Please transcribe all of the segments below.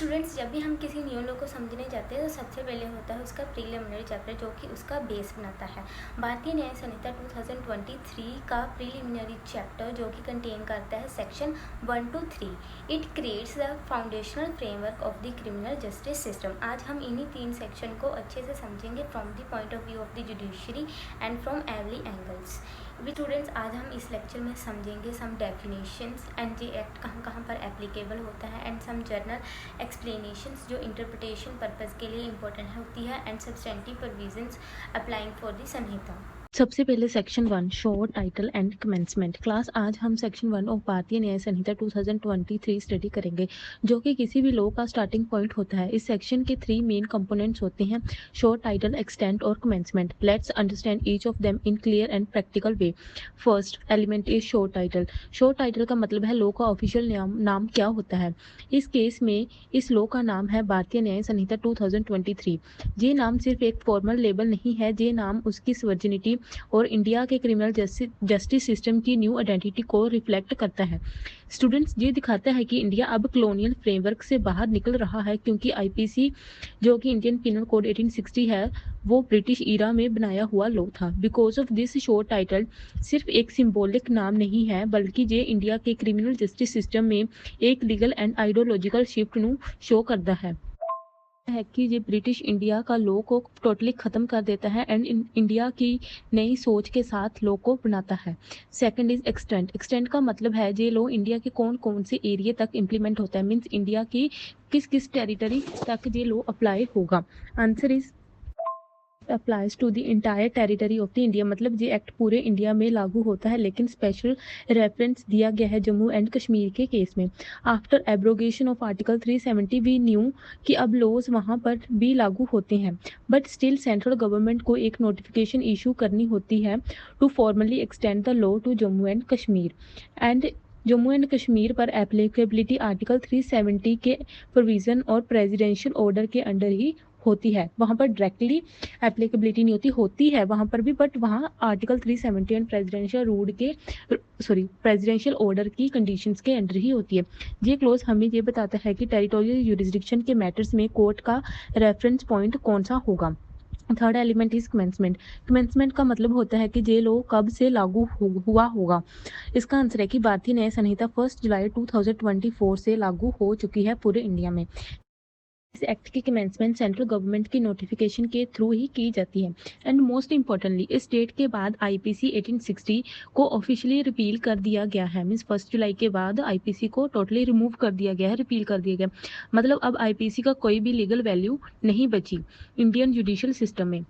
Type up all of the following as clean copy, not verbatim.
Students, जब भी हम किसी न्यू लॉ को समझने जाते हैं तो सबसे पहले होता है उसका प्रीलिमिनरी चैप्टर, जो कि उसका बेस बनाता है। भारतीय न्याय संहिता 2023 का प्रीलिमिनरी चैप्टर जो कि कंटेन करता है section 1 to 3। It creates the foundational framework of the criminal justice system. आज हम इन्हीं 3 सेक्शन को अच्छे से समझेंगे from the point of view of the judiciary and from every angles. Students, आज हम इस लेक्चर में समझेंगे सम डेफिनेशंस एंड ये एक्ट कहाँ कहाँ पर एप्लीकेबल होता है एंड सम जर्नल एक्सप्लेनेशंस जो इंटरप्रिटेशन पर्पस के लिए इंपॉर्टेंट होती है and substantive provisions applying for the Sanhita. सबसे पहले section 1 short title and commencement. Class आज हम सेक्शन 1 ऑफ भारतीय न्याय संहिता 2023 स्टडी करेंगे, जो कि किसी भी लॉ का स्टार्टिंग पॉइंट होता है। इस सेक्शन के 3 मेन कंपोनेंट्स होते हैं, शॉर्ट टाइटल, एक्सटेंट और commencement. Let's understand each of them in clear and practical way. First element is short title. Short title का मतलब है लॉ का ऑफिशियल नाम क्या होता है। इस केस में इस लॉ का नाम है भारतीय न्याय संहिता 2023। ये नाम सिर्फ एक फॉर्मल लेबल नहीं है, ये नाम उसकी वर्जिनिटी और इंडिया के क्रिमिनल जस्टिस सिस्टम की न्यू आइडेंटिटी को रिफ्लेक्ट करता है। स्टूडेंट्स, ये दिखाता है कि इंडिया अब कॉलोनियल फ्रेमवर्क से बाहर निकल रहा है, क्योंकि आईपीसी जो कि इंडियन पिनल कोड 1860 है, वो ब्रिटिश ईरा में बनाया हुआ लॉ था। Because of this short title सिर्फ एक सिंबॉलिक नाम नहीं है, बल्कि ये इंडिया के क्रिमिनल जस्टिस सिस्टम में एक लीगल एंड आइडियोलॉजिकल शिफ्ट ਨੂੰ शो करता है कि ये ब्रिटिश इंडिया का लॉ को टोटली ख़त्म कर देता है एंड इंडिया की नई सोच के साथ लॉ को बनाता है। Second is extent. एक्सटेंट का मतलब है ये लॉ इंडिया के कौन कौन से एरिया तक इम्प्लीमेंट होता है, मीन्स इंडिया की किस किस टेरिटरी तक ये लॉ अप्लाई होगा। Answer is applies to the entire territory of the India. मतलब ये एक्ट पूरे इंडिया में लागू होता है, लेकिन स्पेशल रेफरेंस दिया गया है जम्मू एंड कश्मीर के केस में। After abrogation of article 370 we knew कि अब लॉज वहाँ पर भी लागू होते हैं, बट स्टिल सेंट्रल गवर्नमेंट को एक नोटिफिकेशन इशू करनी होती है to formally extend the law to Jammu and Kashmir. And Jammu and Kashmir पर एप्लीकेबिलिटी आर्टिकल 370 के प्रोविजन और प्रेसिडेंशियल ऑर्डर के अंडर ही होती है। वहाँ पर डायरेक्टली एप्लीकेबिलिटी नहीं होती है वहाँ पर भी, बट वहाँ आर्टिकल 370 एंड प्रेसिडेंशियल ऑर्डर की कंडीशंस के अंडर ही होती है। ये क्लोज हमें ये बताता है कि टेरिटोरियल यूरिसडिक्शन के मैटर्स में कोर्ट का रेफरेंस पॉइंट कौन सा होगा। Third element is commencement. Commencement का मतलब होता है कि ये लॉ कब से लागू हुआ होगा। इसका आंसर है कि भारतीय न्याय संहिता 1 जुलाई 2024 से लागू हो चुकी है पूरे इंडिया में। इस एक्ट की कमेंसमेंट सेंट्रल गवर्नमेंट की नोटिफिकेशन के थ्रू ही की जाती है। एंड मोस्ट इंपॉर्टेंटली इस डेट के बाद आईपीसी 1860 को ऑफिशियली रिपील कर दिया गया है। मीन्स 1 जुलाई के बाद आईपीसी को टोटली रिमूव कर दिया गया है, रिपील कर दिया गया। मतलब अब आईपीसी का कोई भी लीगल वैल्यू नहीं बची इंडियन जुडिशियल सिस्टम में।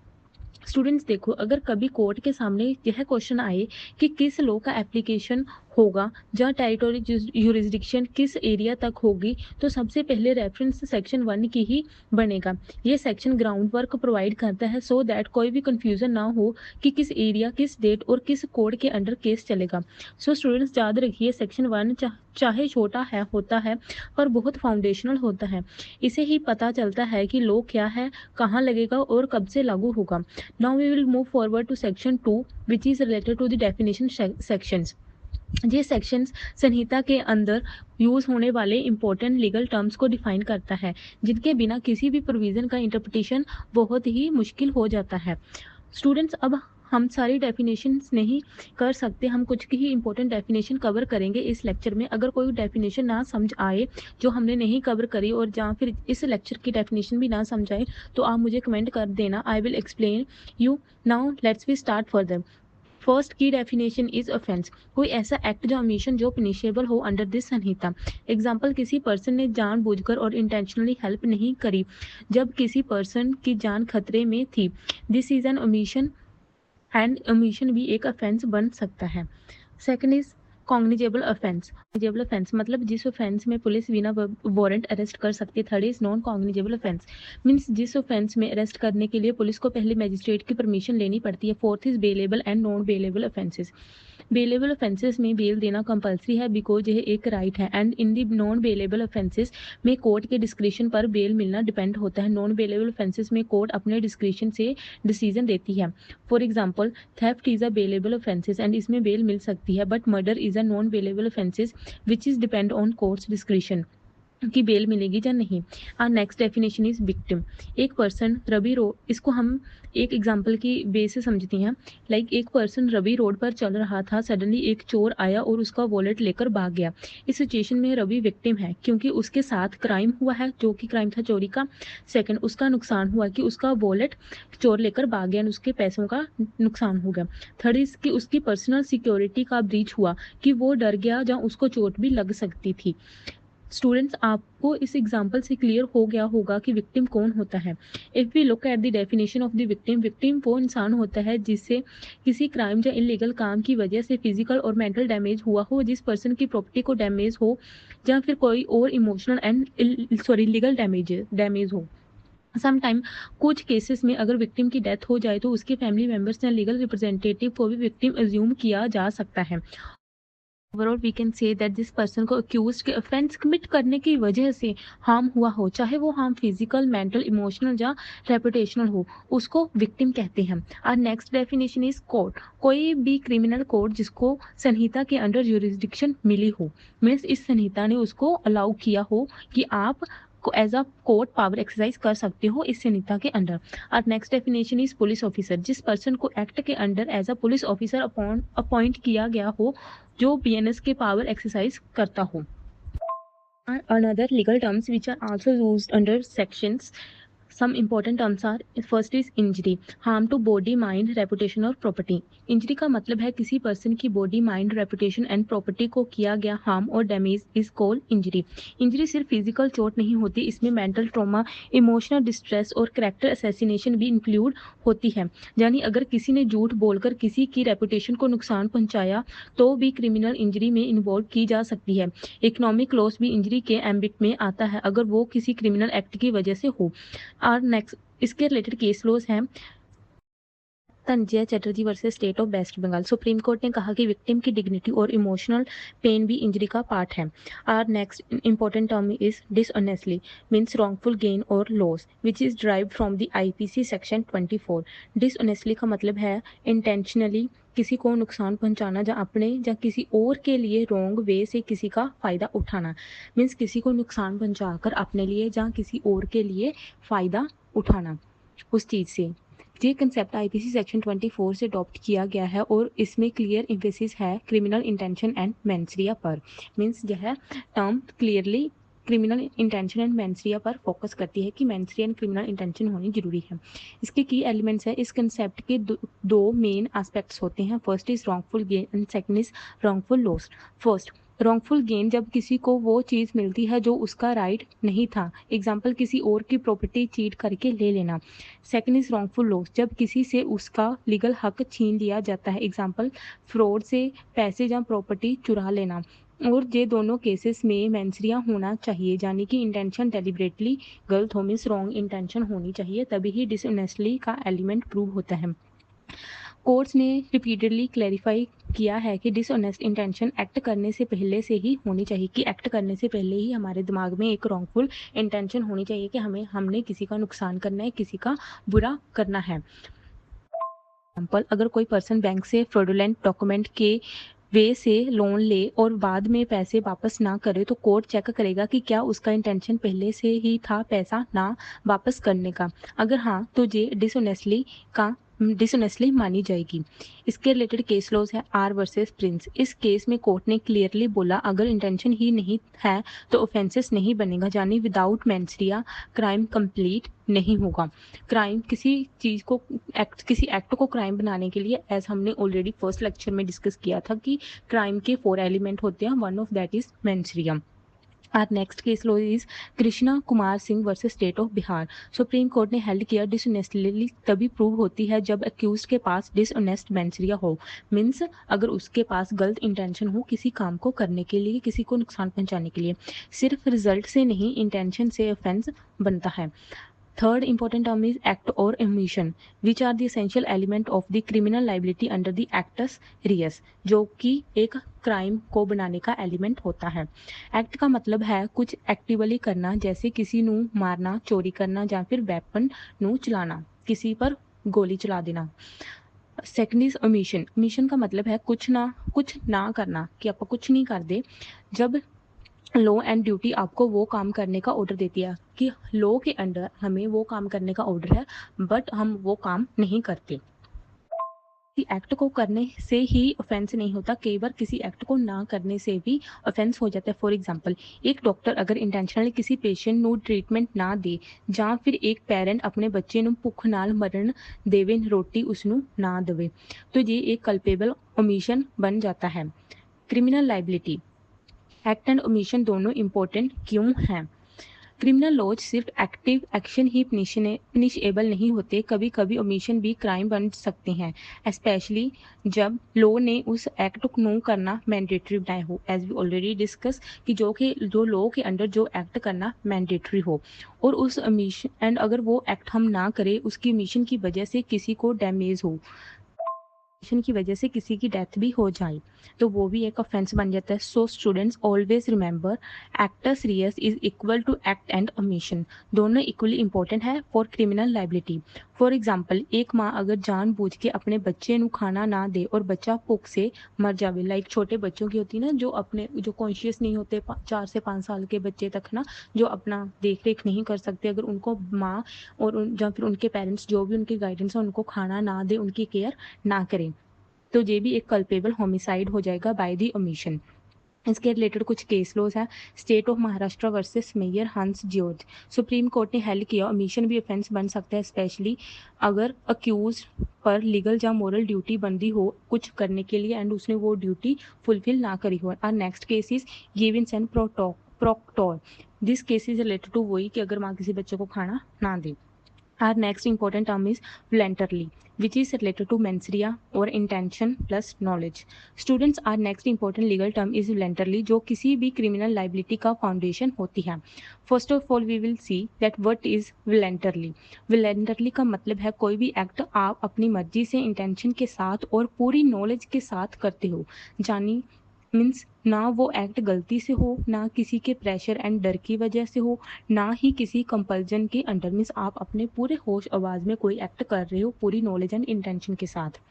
स्टूडेंट्स देखो, अगर कभी कोर्ट के सामने यह क्वेश्चन आए कि किस लॉ का एप्लीकेशन होगा, जहाँ टेरिटोरी यूरिसडिक्शन किस एरिया तक होगी, तो सबसे पहले रेफरेंस सेक्शन 1 की ही बनेगा। ये सेक्शन ग्राउंड वर्क प्रोवाइड करता है सो दैट कोई भी कंफ्यूजन ना हो कि किस एरिया, किस डेट और किस कोड के अंडर केस चलेगा। सो स्टूडेंट्स, याद रखिए सेक्शन 1 चाहे छोटा है होता है पर बहुत फाउंडेशनल होता है। इसे ही पता चलता है कि लॉ क्या है, कहाँ लगेगा और कब से लागू होगा। Now we will move forward to section 2, which is related to the definition sections. ये सेक्शंस संहिता के अंदर यूज होने वाले इंपॉर्टेंट लीगल टर्म्स को डिफाइन करता है, जिनके बिना किसी भी प्रोविजन का इंटरप्रिटेशन बहुत ही मुश्किल हो जाता है। स्टूडेंट्स, अब हम सारी डेफिनेशंस नहीं कर सकते, हम कुछ की ही इंपॉर्टेंट डेफिनेशन कवर करेंगे इस लेक्चर में। अगर कोई डेफिनेशन ना समझ आए जो हमने नहीं कवर करी, और जहाँ फिर इस लेक्चर की डेफिनेशन भी ना समझ आए, तो आप मुझे कमेंट कर देना। I will explain you. Now let's we start further. First की डेफिनेशन इज ऑफेंस। कोई ऐसा एक्ट जो ओमिशन जो पनिशेबल हो अंडर दिस संहिता। एग्जाम्पल, किसी पर्सन ने जानबूझकर और इंटेंशनली हेल्प नहीं करी जब किसी पर्सन की जान खतरे में थी। This is an omission and omission भी एक ऑफेंस बन सकता है। Second is cognizable offence. Cognizable offence मतलब जिस ऑफेंस में पुलिस बिना वारंट अरेस्ट कर सकती है। Third is non cognizable offence, means जिस ऑफेंस में अरेस्ट करने के लिए पुलिस को पहले मजिस्ट्रेट की परमिशन लेनी पड़ती है। Fourth is bailable and non bailable offences. Bailable offences में बेल देना कंपलसरी है, बिकॉज यह एक राइट है। And in the non bailable offences में कोर्ट के डिस्क्रिप्शन पर बेल मिलना डिपेंड होता है। नॉन बेलेबल ऑफेंसेस में कोर्ट अपने डिस्क्रिप्शन से डिसीजन देती है। For example, theft is a bailable offences and इसमें बेल मिल सकती है, but murder is a non bailable offences which is depend on courts description. की बेल मिलेगी या नहीं। Next definition is victim. एक पर्सन रवि रोड, इसको हम एक एग्जांपल की बेस से समझते हैं। लाइक एक पर्सन रवि रोड पर चल रहा था, सडनली एक चोर आया और उसका वॉलेट लेकर भाग गया। इस सिचुएशन में रवि विक्टिम है क्योंकि उसके साथ क्राइम हुआ है, जो कि क्राइम था चोरी का। सेकंड, उसका नुकसान हुआ कि उसका वॉलेट चोर लेकर भाग गया, उसके पैसों का नुकसान हो गया। थर्ड इज कि उसकी पर्सनल सिक्योरिटी का ब्रीच हुआ कि वो डर गया, जहाँ उसको चोट भी लग सकती थी। स्टूडेंट्स, आपको इस एग्जाम्पल से क्लियर हो गया होगा कि विक्टिम कौन होता है। If we look at the definition of the victim, victim वो इंसान होता है जिससे किसी क्राइम या इलीगल काम की वजह से फिजिकल और मेंटल डैमेज हुआ हो, जिस पर्सन की प्रॉपर्टी को डैमेज हो, या फिर कोई और इमोशनल एंड लीगल डैमेज हो। समटाइम कुछ केसेस में अगर विक्टिम की डेथ हो जाए तो उसके फैमिली मेंबर्स या लीगल रिप्रेजेंटेटिव को भी विक्टिम अज्यूम किया जा सकता है। Overall we can say that जिस पर्सन को अक्यूज के ऑफेंस कमिट करने की वजह से हार्म हुआ हो, चाहे वो हार्म फिजिकल, मेंटल, इमोशनल या रेपुटेशनल हो, उसको विक्टिम कहते हैं। और नेक्स्ट डेफिनेशन इज कोर्ट। कोई भी क्रिमिनल कोर्ट जिसको संहिता के अंडर ज्यूरिसडिक्शन मिली हो, मीन्स इस संहिता ने उसको अलाउ किया हो कि आप as a court power exercise कर सकते हो इस संहिता के अंडर। और next definition is police officer. जिस पर्सन को एक्ट के under as a police officer appoint किया गया हो, जो बीएनएस के पावर एक्सरसाइज करता हो। Another legal terms which are also used under sections, some important terms are, first is injury, harm to body, mind, reputation और property। Injury का मतलब है किसी पर्सन की body, mind, reputation and property को किया गया हार्म और damage is called injury. Injury सिर्फ फिजिकल चोट नहीं होती, इसमें मेंटल ट्रॉमा, इमोशनल डिस्ट्रेस और कैरेक्टर असैसिनेशन भी इंक्लूड होती है। यानी अगर किसी ने झूठ बोलकर किसी की रेपुटेशन को नुकसान पहुंचाया तो भी क्रिमिनल इंजरी में इन्वॉल्व की जा सकती है। इकोनॉमिक लॉस भी इंजरी के एम्बिट में आता है अगर वो किसी क्रिमिनल एक्ट की वजह से हो। और नेक्स्ट इसके रिलेटेड केस लॉज हैं। Tanzia Chatterjee versus state of West Bengal. Supreme court ने कहा कि विक्टिम की डिग्निटी और इमोशनल पेन भी इंजरी का पार्ट है। Our next important term is dishonestly, means wrongful gain और loss which is derived from the IPC section 24। Dishonestly का मतलब है इंटेंशनली किसी को नुकसान पहुंचाना या अपने या किसी और के लिए रॉन्ग वे से किसी का फायदा उठाना। मीन्स किसी को नुकसान पहुंचाकर अपने लिए या किसी और के लिए फायदा उठाना उस चीज़ से। ये कंसेप्ट आईपीसी सेक्शन 24 से अडॉप्ट किया गया है और इसमें क्लियर एम्फेसिस है क्रिमिनल इंटेंशन एंड मेंसरिया पर। मीन्स यह term clearly criminal intention and mens rea पर फोकस करती है कि मेंसरिया एंड क्रिमिनल इंटेंशन होनी जरूरी है। इसके की एलिमेंट्स है, इस कंसेप्ट के दो मेन एस्पेक्ट्स होते हैं। First is wrongful gain and second is wrongful loss. First, wrongful gain जब किसी को वो चीज़ मिलती है जो उसका राइट नहीं था, एग्जाम्पल किसी और की प्रॉपर्टी चीट करके ले लेना। सेकंड इज रॉन्गफुल लॉस, जब किसी से उसका लीगल हक छीन लिया जाता है, एग्जाम्पल फ्रॉड से पैसे या प्रॉपर्टी चुरा लेना। और ये दोनों केसेस में मेंसरिया होना चाहिए, यानी कि इंटेंशन डेलिबरेटली गलत हो, मीन्स रॉन्ग इंटेंशन होनी चाहिए, तभी ही डिसऑनेस्टली का एलिमेंट प्रूव होता है। कोर्ट्स ने रिपीटेडली क्लैरिफाई किया है कि डिसऑनेस्ट इंटेंशन एक्ट करने से पहले से ही होनी चाहिए, कि एक्ट करने से पहले ही हमारे दिमाग में एक रॉन्गफुल इंटेंशन होनी चाहिए कि हमने किसी का नुकसान करना है, किसी का बुरा करना है। एग्जाम्पल, अगर कोई पर्सन बैंक से फ्रॉडुलेंट डॉक्यूमेंट के वे से लोन ले और बाद में पैसे वापस ना करे तो कोर्ट चेक करेगा कि क्या उसका इंटेंशन पहले से ही था पैसा ना वापस करने का। अगर हाँ तो ये डिसऑनेस्टली मानी जाएगी। इसके रिलेटेड केस लॉज है आर वर्सेस प्रिंस। इस केस में कोर्ट ने क्लियरली बोला अगर इंटेंशन ही नहीं है तो ऑफेंसेस नहीं बनेगा, यानी विदाउट मेंसरिया क्राइम कंप्लीट नहीं होगा। क्राइम किसी चीज़ को किसी एक्ट को क्राइम बनाने के लिए, एज हमने ऑलरेडी फर्स्ट लेक्चर में डिस्कस किया था कि क्राइम के 4 एलिमेंट होते हैं, one of that is mens rea. Our next case law is Krishna Kumar Singh versus state of Bihar. Supreme court ने हेल्ड किया डिसऑनेस्टली तभी प्रूव होती है जब अक्यूज के पास डिसऑनेस्ट मेंसरिया हो, मीन्स अगर उसके पास गलत इंटेंशन हो किसी काम को करने के लिए, किसी को नुकसान पहुंचाने के लिए। सिर्फ रिजल्ट से नहीं, इंटेंशन से ऑफेंस बनता है। Third important term is act or omission, which are the essential element of the criminal liability under the actus reus, जो कि एक क्राइम को बनाने का एलिमेंट होता है। एक्ट का मतलब है कुछ एक्टिवली करना, जैसे किसी नू मारना, चोरी करना या फिर वेपन नू चलाना, किसी पर गोली चला देना। Second is omission. ओमिशन का मतलब है कुछ ना करना, कि आप कुछ नहीं करते। जब लॉ एंड ड्यूटी आपको वो काम करने का ऑर्डर देती है कि लॉ के अंडर हमें वो काम करने का ऑर्डर है, बट हम वो काम नहीं करते। एक्ट को करने से ही ऑफेंस नहीं होता, कई बार किसी एक्ट को ना करने से भी ऑफेंस हो जाता है। फॉर एग्जांपल, एक डॉक्टर अगर इंटेंशनली किसी पेशेंट ਨੂੰ ट्रीटमेंट ना दे, ਜਾਂ ਫਿਰ ਇੱਕ ਪੈਰੈਂਟ ਆਪਣੇ ਬੱਚੇ ਨੂੰ ਭੁੱਖ ਨਾਲ ਮਰਨ ਦੇਵੇ, ਰੋਟੀ ਉਸਨੂੰ ਨਾ ਦੇਵੇ, तो ये एक कल्पेबल ओमिशन बन जाता है। Criminal liability, act and omission दोनों इंपॉर्टेंट क्यों हैं? क्रिमिनल लॉज सिर्फ एक्टिव एक्शन ही पनिशेबल नहीं होते, कभी कभी ओमिशन भी क्राइम बन सकते हैं, स्पेशली जब लॉ ने उस एक्ट को करना मैंडेटरी बनाया हो, एज वी ऑलरेडी डिस्कस कि जो लॉ के अंडर जो एक्ट करना मैंडेटरी हो, और उस ओमिशन एंड अगर वो एक्ट हम ना करें, उसकी ओमिशन की वजह से किसी को डैमेज हो, की वजह से किसी की डेथ भी हो जाए, तो वो भी एक ऑफेंस बन जाता है। So students always remember, actus reus is equal to act and omission, दोनों इक्वली इंपॉर्टेंट है for criminal liability. For example, एक माँ अगर जानबूझ के अपने बच्चे ਨੂੰ खाना ना दे और बच्चा भूख से मर जावे, लाइक छोटे बच्चों की होती है ना, जो कॉन्शियस नहीं होते, 4 से 5 साल के बच्चे तक ना, जो अपना देख रेख नहीं कर सकते, अगर उनको माँ और या फिर उनके पेरेंट्स जो भी उनकी गाइडेंस है उनको खाना ना दे, उनकी केयर ना करें, तो ये भी एक कल्पेबल होमिसाइड हो जाएगा बाय द ओमिशन। इसके रिलेटेड कुछ केस लॉज है। State of Maharashtra versus mayor हंस जॉर्ज, सुप्रीम कोर्ट ने हेल्ड किया ओमिशन भी ऑफेंस बन सकता है, स्पेशली अगर अक्यूज पर लीगल या मॉरल ड्यूटी बंदी हो कुछ करने के लिए एंड उसने वो ड्यूटी फुलफिल ना करी हो। और next case is Gibbins and Proctor, this case is related to वही कि अगर माँ किसी बच्चे को खाना ना दे। Our next important term is voluntarily, which is related to mens rea or intention plus knowledge. Students, our next important legal term is voluntarily, जो किसी भी criminal liability का foundation होती है। First of all, we will see that what is voluntarily. Voluntarily का मतलब है कोई भी एक्ट आप अपनी मर्जी से इंटेंशन के साथ और पूरी नॉलेज के साथ करते हो, जानी मीन्स ना वो एक्ट गलती से हो, ना किसी के प्रेशर एंड डर की वजह से हो, ना ही किसी कंपल्जन के अंडर, मीन्स आप अपने पूरे होश आवाज़ में कोई एक्ट कर रहे हो पूरी नॉलेज एंड इंटेंशन के साथ।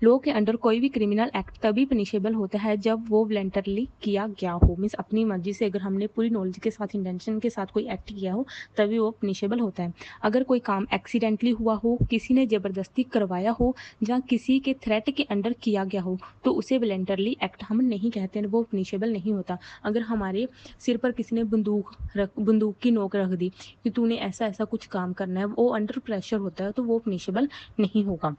लॉ के अंडर कोई भी क्रिमिनल एक्ट तभी पनिशेबल होता है जब वो वॉलंटरली किया गया हो, मीन्स अपनी मर्जी से अगर हमने पूरी नॉलेज के साथ इंटेंशन के साथ कोई एक्ट किया हो तभी वो पनिशेबल होता है। अगर कोई काम एक्सीडेंटली हुआ हो, किसी ने ज़बरदस्ती करवाया हो, या किसी के थ्रेट के अंडर किया गया हो, तो उसे वॉलंटरली एक्ट हम नहीं कहते हैं, वो पनिशेबल नहीं होता। अगर हमारे सिर पर किसी ने बंदूक की नोक रख दी कि तूने ऐसा ऐसा कुछ काम करना है, वो अंडर प्रेशर होता है, तो वो पनिशेबल नहीं होगा।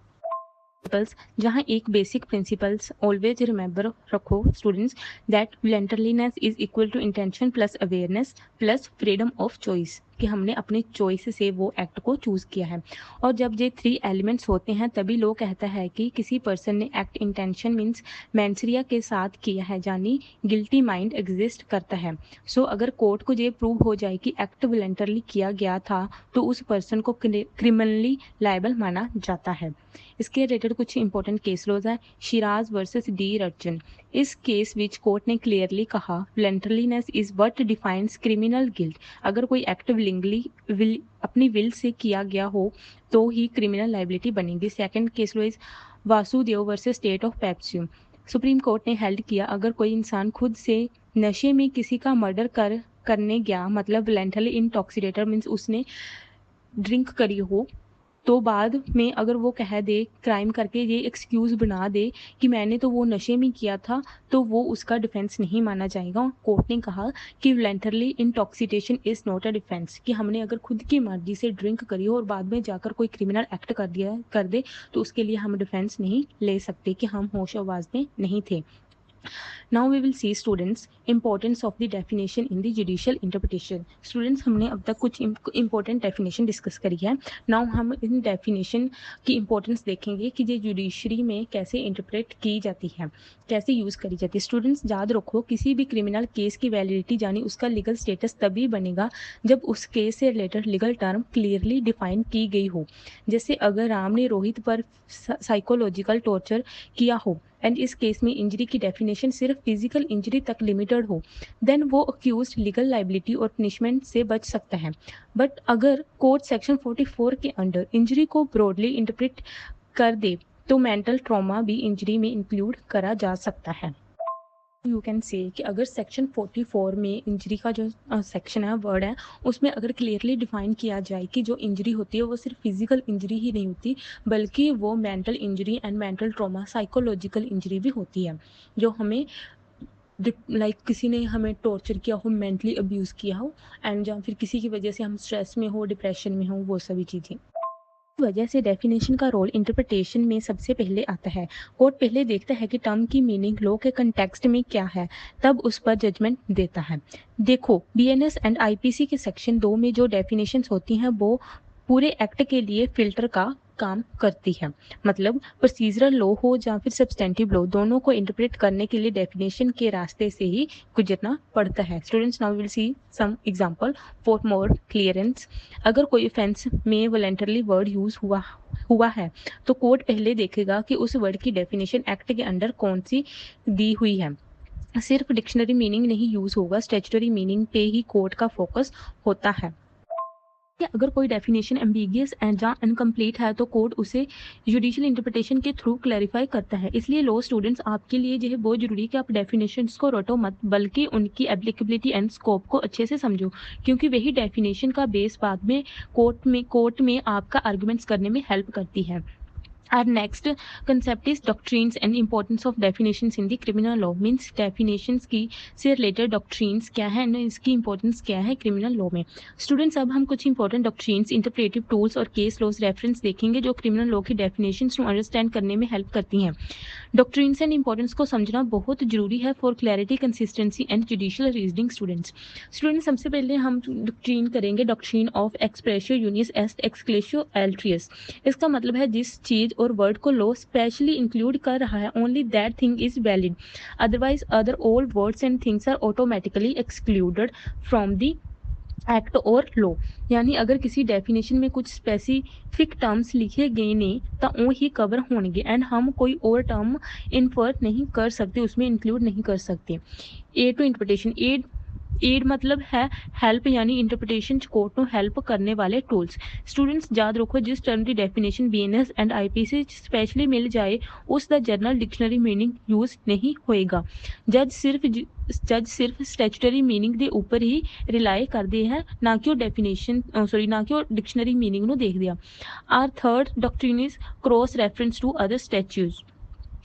जहाँ एक बेसिक प्रिंसिपल्स ऑलवेज रिमेंबर रखो students, that voluntariness is equal to intention plus awareness plus freedom of choice, कि हमने अपने चॉइस से वो एक्ट को चूज़ किया है। और जब ये 3 एलिमेंट्स होते हैं तभी लोग कहता है कि किसी पर्सन ने एक्ट इंटेंशन मीन्स मैंसरिया के साथ किया है, यानी गिल्टी माइंड एग्जिस्ट करता है। सो अगर कोर्ट को ये प्रूव हो जाए कि एक्ट वॉलंटरली किया गया था तो उस पर्सन को क्रिमिनली लायबल माना जाता है। इसके रिलेटेड कुछ इंपॉर्टेंट केस लॉज है। शिराज वर्सेस डी रर्जन, इस केस विच कोर्ट ने क्लियरली कहा voluntariness is what defines criminal guilt, अगर कोई एक्ट अपनी विल से किया गया हो तो ही क्रिमिनल लाइबिलिटी बनेगी। Second case law is Vasudev versus state of Pepsi, supreme court ने हेल्ड किया अगर कोई इंसान खुद से नशे में किसी का मर्डर करने गया, मतलब वॉलंटरली इंटॉक्सिकेटेड मीन्स उसने ड्रिंक करी हो, तो बाद में अगर वो कह दे क्राइम करके ये एक्सक्यूज़ बना दे कि मैंने तो वो नशे में किया था, तो वो उसका डिफेंस नहीं माना जाएगा। कोर्ट ने कहा कि voluntarily intoxication is not a defence, कि हमने अगर खुद की मर्जी से ड्रिंक करी हो और बाद में जाकर कोई क्रिमिनल एक्ट कर दे तो उसके लिए हम डिफेंस नहीं ले सकते कि हम होश आवाज़ में नहीं थे। Now we will see students importance of the definition in the judicial interpretation. Students, हमने अब तक कुछ important definition discuss करी है। Now हम इन definition की importance देखेंगे कि ये judiciary में कैसे interpret की जाती है, कैसे यूज़ करी जाती है। Students याद रखो, किसी भी criminal case की validity यानी उसका legal status तभी बनेगा जब उस केस से related legal term clearly define की गई हो। जैसे अगर राम ने रोहित पर साइकोलॉजिकल टॉर्चर किया हो एंड इस केस में इंजरी की डेफिनेशन सिर्फ फिजिकल इंजरी तक लिमिटेड हो, देन वो अक्यूज लीगल लाइबिलिटी और पनिशमेंट से बच सकता है। बट अगर कोर्ट सेक्शन 44 के अंडर इंजरी को ब्रॉडली इंटरप्रेट कर दे तो मेंटल ट्रॉमा भी इंजरी में इंक्लूड करा जा सकता है। यू कैन से कि अगर सेक्शन 44 में इंजरी का जो सेक्शन है वर्ड है उसमें अगर क्लियरली डिफाइन किया जाए कि जो इंजरी होती है वो सिर्फ फिजिकल इंजरी ही नहीं होती बल्कि वो mental injury and mental trauma psychological injury भी होती है जो हमें लाइक किसी ने हमें टॉर्चर किया हो मेंटली अब्यूज़ किया हो एंड या फिर किसी की वजह से हम स्ट्रेस में हो डिप्रेशन में हो वो सभी चीज़ें वजह से डेफिनेशन का रोल इंटरप्रिटेशन में सबसे पहले आता है कोर्ट पहले देखता है कि टर्म की मीनिंग लॉ के कंटेक्स्ट में क्या है तब उस पर जजमेंट देता है देखो बीएनएस एंड आईपीसी के सेक्शन 2 में जो डेफिनेशंस होती हैं वो पूरे एक्ट के लिए फिल्टर का काम करती है मतलब प्रोसीजरल लॉ हो या फिर सब्सटेंटिव लॉ दोनों को इंटरप्रेट करने के लिए डेफिनेशन के रास्ते से ही गुजरना पड़ता है students now will see some example for more clearance अगर कोई ऑफेंस में वॉलंटरली वर्ड यूज हुआ है तो कोर्ट पहले देखेगा कि उस वर्ड की डेफिनेशन एक्ट के अंडर कौन सी दी हुई है सिर्फ डिक्शनरी मीनिंग नहीं यूज होगा स्टैट्यूटरी मीनिंग पे ही कोर्ट का फोकस होता है कि अगर कोई डेफिनेशन एम्बिगियस एंड या इनकम्प्लीट है तो कोर्ट उसे जुडिशियल इंटरप्रिटेशन के थ्रू क्लैरिफाई करता है इसलिए लॉ स्टूडेंट्स आपके लिए जो है बहुत जरूरी है कि आप डेफिनेशंस को रटो मत बल्कि उनकी एप्लीकेबिलिटी एंड स्कोप को अच्छे से समझो क्योंकि वही डेफिनेशन का बेस बाद में कोर्ट में आपका आर्गुमेंट्स करने में हेल्प करती है Our next concept is doctrines and importance of definitions in the criminal law. Means definitions की से related doctrines क्या है ना इसकी importance क्या है criminal law में. Students अब हम कुछ important doctrines, interpretive tools और case laws reference देखेंगे जो criminal law की definitions को understand करने में help करती हैं. डॉक्ट्रिन्स एंड इंपॉर्टेंस को समझना बहुत जरूरी है for clarity consistency and judicial reasoning students सबसे पहले हम डॉक्ट्रिन करेंगे डॉक्ट्रिन ऑफ एक्सप्रेसियो यूनिस एस्ट एक्सक्लेशियो एल्ट्रियस इसका मतलब है जिस चीज और वर्ड को लॉ स्पेशली इंक्लूड कर रहा है only that thing is valid otherwise other all words and things are automatically excluded from the act और लॉ यानी अगर किसी डेफिनेशन में कुछ स्पेसिफिक टर्म्स लिखे गए ने तो वो ही कवर होंगे एंड हम कोई और टर्म इन्फर नहीं कर सकते उसमें इंक्लूड नहीं कर सकते एड टू इंटरप्रिटेशन एड मतलब है हेल्प यानी इंटरप्रिटेशन कोर्ट ਨੂੰ हेल्प करने वाले टूल्स स्टूडेंट्स याद रखो जिस टर्म की definition BNS and IPC specially मिल जाए उसका जनरल डिक्शनरी मीनिंग यूज नहीं होएगा जज सिर्फ स्टैट्यूटरी मीनिंग ਦੇ ਉੱਪਰ ਹੀ ਰਿਲਾਈ ਕਰਦੇ ਹੈ ਨਾ ਕਿ ਉਹ ਡੈਫੀਨੇਸ਼ਨ ਨਾ ਕਿ ਉਹ ਡਿਕਸ਼ਨਰੀ मीनिंग ਨੂੰ ਦੇਖਦੇ ਆ our third doctrine is cross reference to other statutes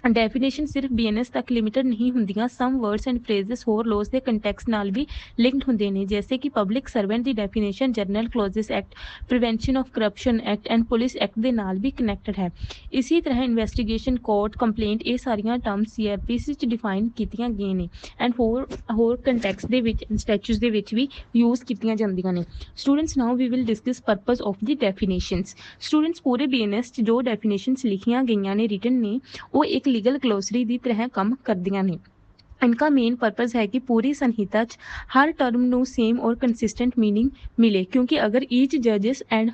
definition सिर्फ बीएनएस तक लिमिटेड नहीं ਹੁੰਦੀਆਂ ਸਮ ਵਰਡਸ ਐਂਡ ਫਰੇਜ਼ਸ ਹੋਰ ਲੋਸ ਦੇ ਕੰਟੈਕਸਟ ਨਾਲ ਵੀ ਲਿੰਕਡ ਹੁੰਦੇ ਨੇ ਜੈਸੇ ਕਿ ਪਬਲਿਕ ਸਰਵੈਂਟ ਦੀ definition general clauses act prevention of corruption act and police act ਦੇ ਨਾਲ ਵੀ ਕਨੈਕਟਡ ਹੈ ਇਸੇ ਤਰ੍ਹਾਂ ਇਨਵੈਸਟੀਗੇਸ਼ਨ ਕੋਰਟ ਕੰਪਲੇਂਟ ਇਹ ਸਾਰੀਆਂ ਟਰਮਸ ਸੀਆਰਪੀਸੀ ਚ ਡਿਫਾਈਨ ਕੀਤੀਆਂ ਗਈਆਂ ਨੇ ਐਂਡ ਹੋਰ ਕੰਟੈਕਸਟ ਦੇ ਵਿੱਚ ਸਟੈਚੂਸ ਦੇ ਵਿੱਚ ਵੀ ਯੂਜ਼ ਕੀਤੀਆਂ ਜਾਂਦੀਆਂ ਨੇ students now we will discuss purpose of the definitions students ਪੂਰੇ बीएनएस ਚ ਜੋ ਡੈਫੀਨੇਸ਼ਨਸ ਲਿਖੀਆਂ ਗਈਆਂ ਨੇ ਰਿਟਨ ਨੇ ਉਹ ਇੱਕ लीगल ग्लोसरी ਦੀ ਤਰ੍ਹਾਂ ਕੰਮ ਕਰਦੀਆਂ ਨੇ इनका मेन पर्पस है कि पूरी संहिता च हर टर्म ਨੂੰ सेम और कंसिस्टेंट मीनिंग मिले क्योंकि अगर ईच जजेस एंड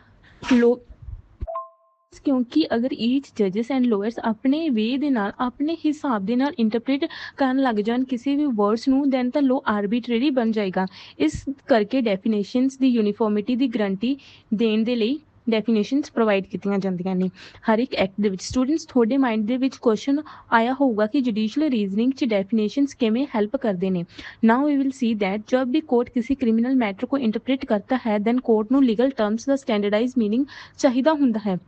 एंड लोअर्स ਆਪਣੇ ਵੇ ਦੇ ਨਾਲ ਆਪਣੇ ਹਿਸਾਬ ਦੇ ਨਾਲ ਇੰਟਰਪ੍ਰੀਟ ਕਰਨ ਲੱਗ ਜਾਣ ਕਿਸੇ ਵੀ ਵਰਡਸ ਨੂੰ ਦੈਨ ਤਾਂ ਲੋ ਆਰਬਿਟਰਰੀ ਬਣ ਜਾਏਗਾ ਇਸ ਕਰਕੇ ਡੈਫੀਨੇਸ਼ਨਸ ਦੀ ਯੂਨੀਫਾਰਮਿਟੀ ਦੀ ਗਰੰਟੀ ਦੇਣ ਦੇ ਲਈ ਡੈਫੀਨੇਸ਼ਨਸ ਪ੍ਰੋਵਾਈਡ ਕੀਤੀਆਂ ਜਾਂਦੀਆਂ ਨੇ ਹਰ ਇੱਕ ਐਕਟ ਦੇ ਵਿੱਚ ਸਟੂਡੈਂਟਸ ਤੁਹਾਡੇ ਮਾਈਂਡ ਦੇ ਵਿੱਚ ਕੁਐਸਚਨ ਆਇਆ ਹੋਊਗਾ ਕਿ ਜੁਡੀਸ਼ੀਅਲ ਰੀਜ਼ਨਿੰਗ 'ਚ ਡੈਫੀਨੇशंस ਕਿਵੇਂ ਹੈਲਪ ਕਰਦੇ ਨੇ ਨਾउ वी विल सी दैट जब भी कोर्ट किसी क्रिमिनल मैटर को इंटरप्रेट करता है देन कोर्ट ਨੂੰ लीगल टर्म्स ਦਾ स्टैंडर्डाइज मीनिंग ਚਾਹੀਦਾ ਹੁੰਦਾ ਹੈ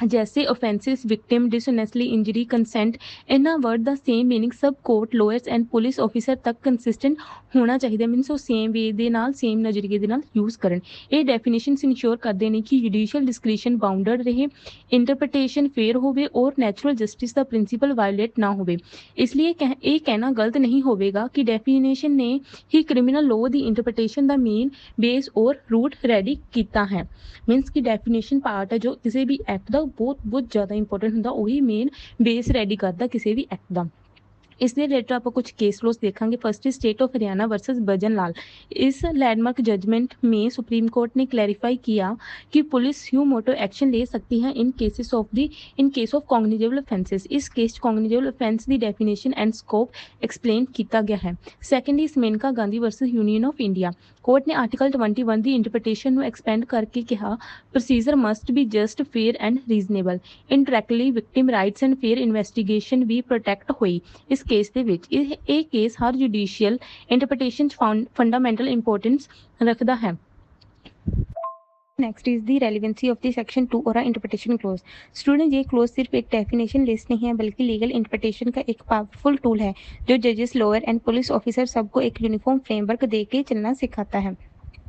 जैसे offences victim dishonestly injury consent इन्ना वर्ड ਦਾ सेम मीनिंग सब court lowers and police officer तक कंसिस्टेंट ਹੋਣਾ ਚਾਹੀਦਾ ਮੀਨਸ ਉਹ ਸੇਮ ਵੇ ਦੇ ਨਾਲ ਸੇਮ ਨਜ਼ਰੀਏ ਦੇ ਨਾਲ ਯੂਜ਼ ਕਰਨ ਇਹ ਡੈਫੀਨੇਸ਼ਨਸ ਇਨਸ਼ੋਰ ਕਰਦੇ ਨੇ ਕਿ ਜੁਡੀਸ਼ੀਅਲ ਡਿਸਕ੍ਰਿਸ਼ਨ ਬਾਉਂਡਡ ਰਹੇ ਇੰਟਰਪ੍ਰੀਟੇਸ਼ਨ ਫੇਅਰ ਹੋਵੇ ਔਰ ਨੈਚੁਰਲ ਜਸਟਿਸ ਦਾ ਪ੍ਰਿੰਸੀਪਲ ਵਾਇਓਲੇਟ ਨਾ ਹੋਵੇ ਇਸ ਲਈ ਇਹ ਕਹਿਣਾ ਗਲਤ ਨਹੀਂ ਹੋਵੇਗਾ ਕਿ ਡੈਫੀਨੇਸ਼ਨ ਨੇ ਹੀ ਕ੍ਰਿਮੀਨਲ ਲਾਅ ਦੀ ਇੰਟਰਪ੍ਰੀਟੇਸ਼ਨ ਦਾ ਮੇਨ ਬੇਸ ਔਰ रूट रेडी ਕੀਤਾ ਹੈ ਮੀਨਸ ਕਿ ਡੈਫੀਨੇਸ਼ਨ ਪਾਰਟ ਹੈ ਜੋ ਕਿਸੇ ਵੀ ਐਕਟ ਦਾ ਬਹੁਤ ਜ਼ਿਆਦਾ ਇੰਪੋਰਟੈਂਟ ਹੁੰਦਾ ਉਹੀ ਮੇਨ ਬੇਸ ਰੈਡੀ ਕਰਦਾ ਕਿਸੇ ਵੀ ਐਕਟ ਦਾ इसलिए रिलेटेड आप कुछ केस लॉस देखेंगे first state of Haryana versus Bhajan Lal इस लैंडमार्क जजमेंट में सुप्रीम कोर्ट ने क्लैरिफाई किया कि पुलिस ह्यू मोटो एक्शन ले सकती है in case of cognizable offences इस केस कॉग्निजेबल ऑफेंस की डेफिनेशन एंड स्कोप एक्सप्लेन किया गया है secondly Maneka Gandhi versus Union of India court ਨੇ ਆਰਟੀਕਲ 21 ਦੀ ਇੰਟਰਪ੍ਰੀਟੇਸ਼ਨ ਨੂੰ ਐਕਸਪੈਂਡ ਕਰਕੇ ਕਿਹਾ procedure must be just fair and reasonable indirectly victim rights and fair investigation ਵੀ ਪ੍ਰੋਟੈਕਟ ਹੋਈ ਇਸ ਕੇਸ ਦੇ ਵਿੱਚ ਇਹ ਕੇਸ ਹਰ ਜੁਡੀਸ਼ੀਅਲ ਇੰਟਰਪ੍ਰੀਟੇਸ਼ਨ 'ਚ ਫੰਡਾਮੈਂਟਲ ਇੰਪੋਰਟੈਂਸ ਰੱਖਦਾ ਹੈ। Next is the relevancy of the section 2 और इंटरप्रिटेशन क्लोज। स्टूडेंट ये क्लोज सिर्फ एक डेफिनेशन लिस्ट नहीं है बल्कि लीगल इंटरप्रिटेशन का एक पावरफुल टूल है जो जजेस लॉयर एंड पुलिस ऑफिसर सबको एक यूनिफॉर्म फ्रेमवर्क दे के चलना सिखाता है।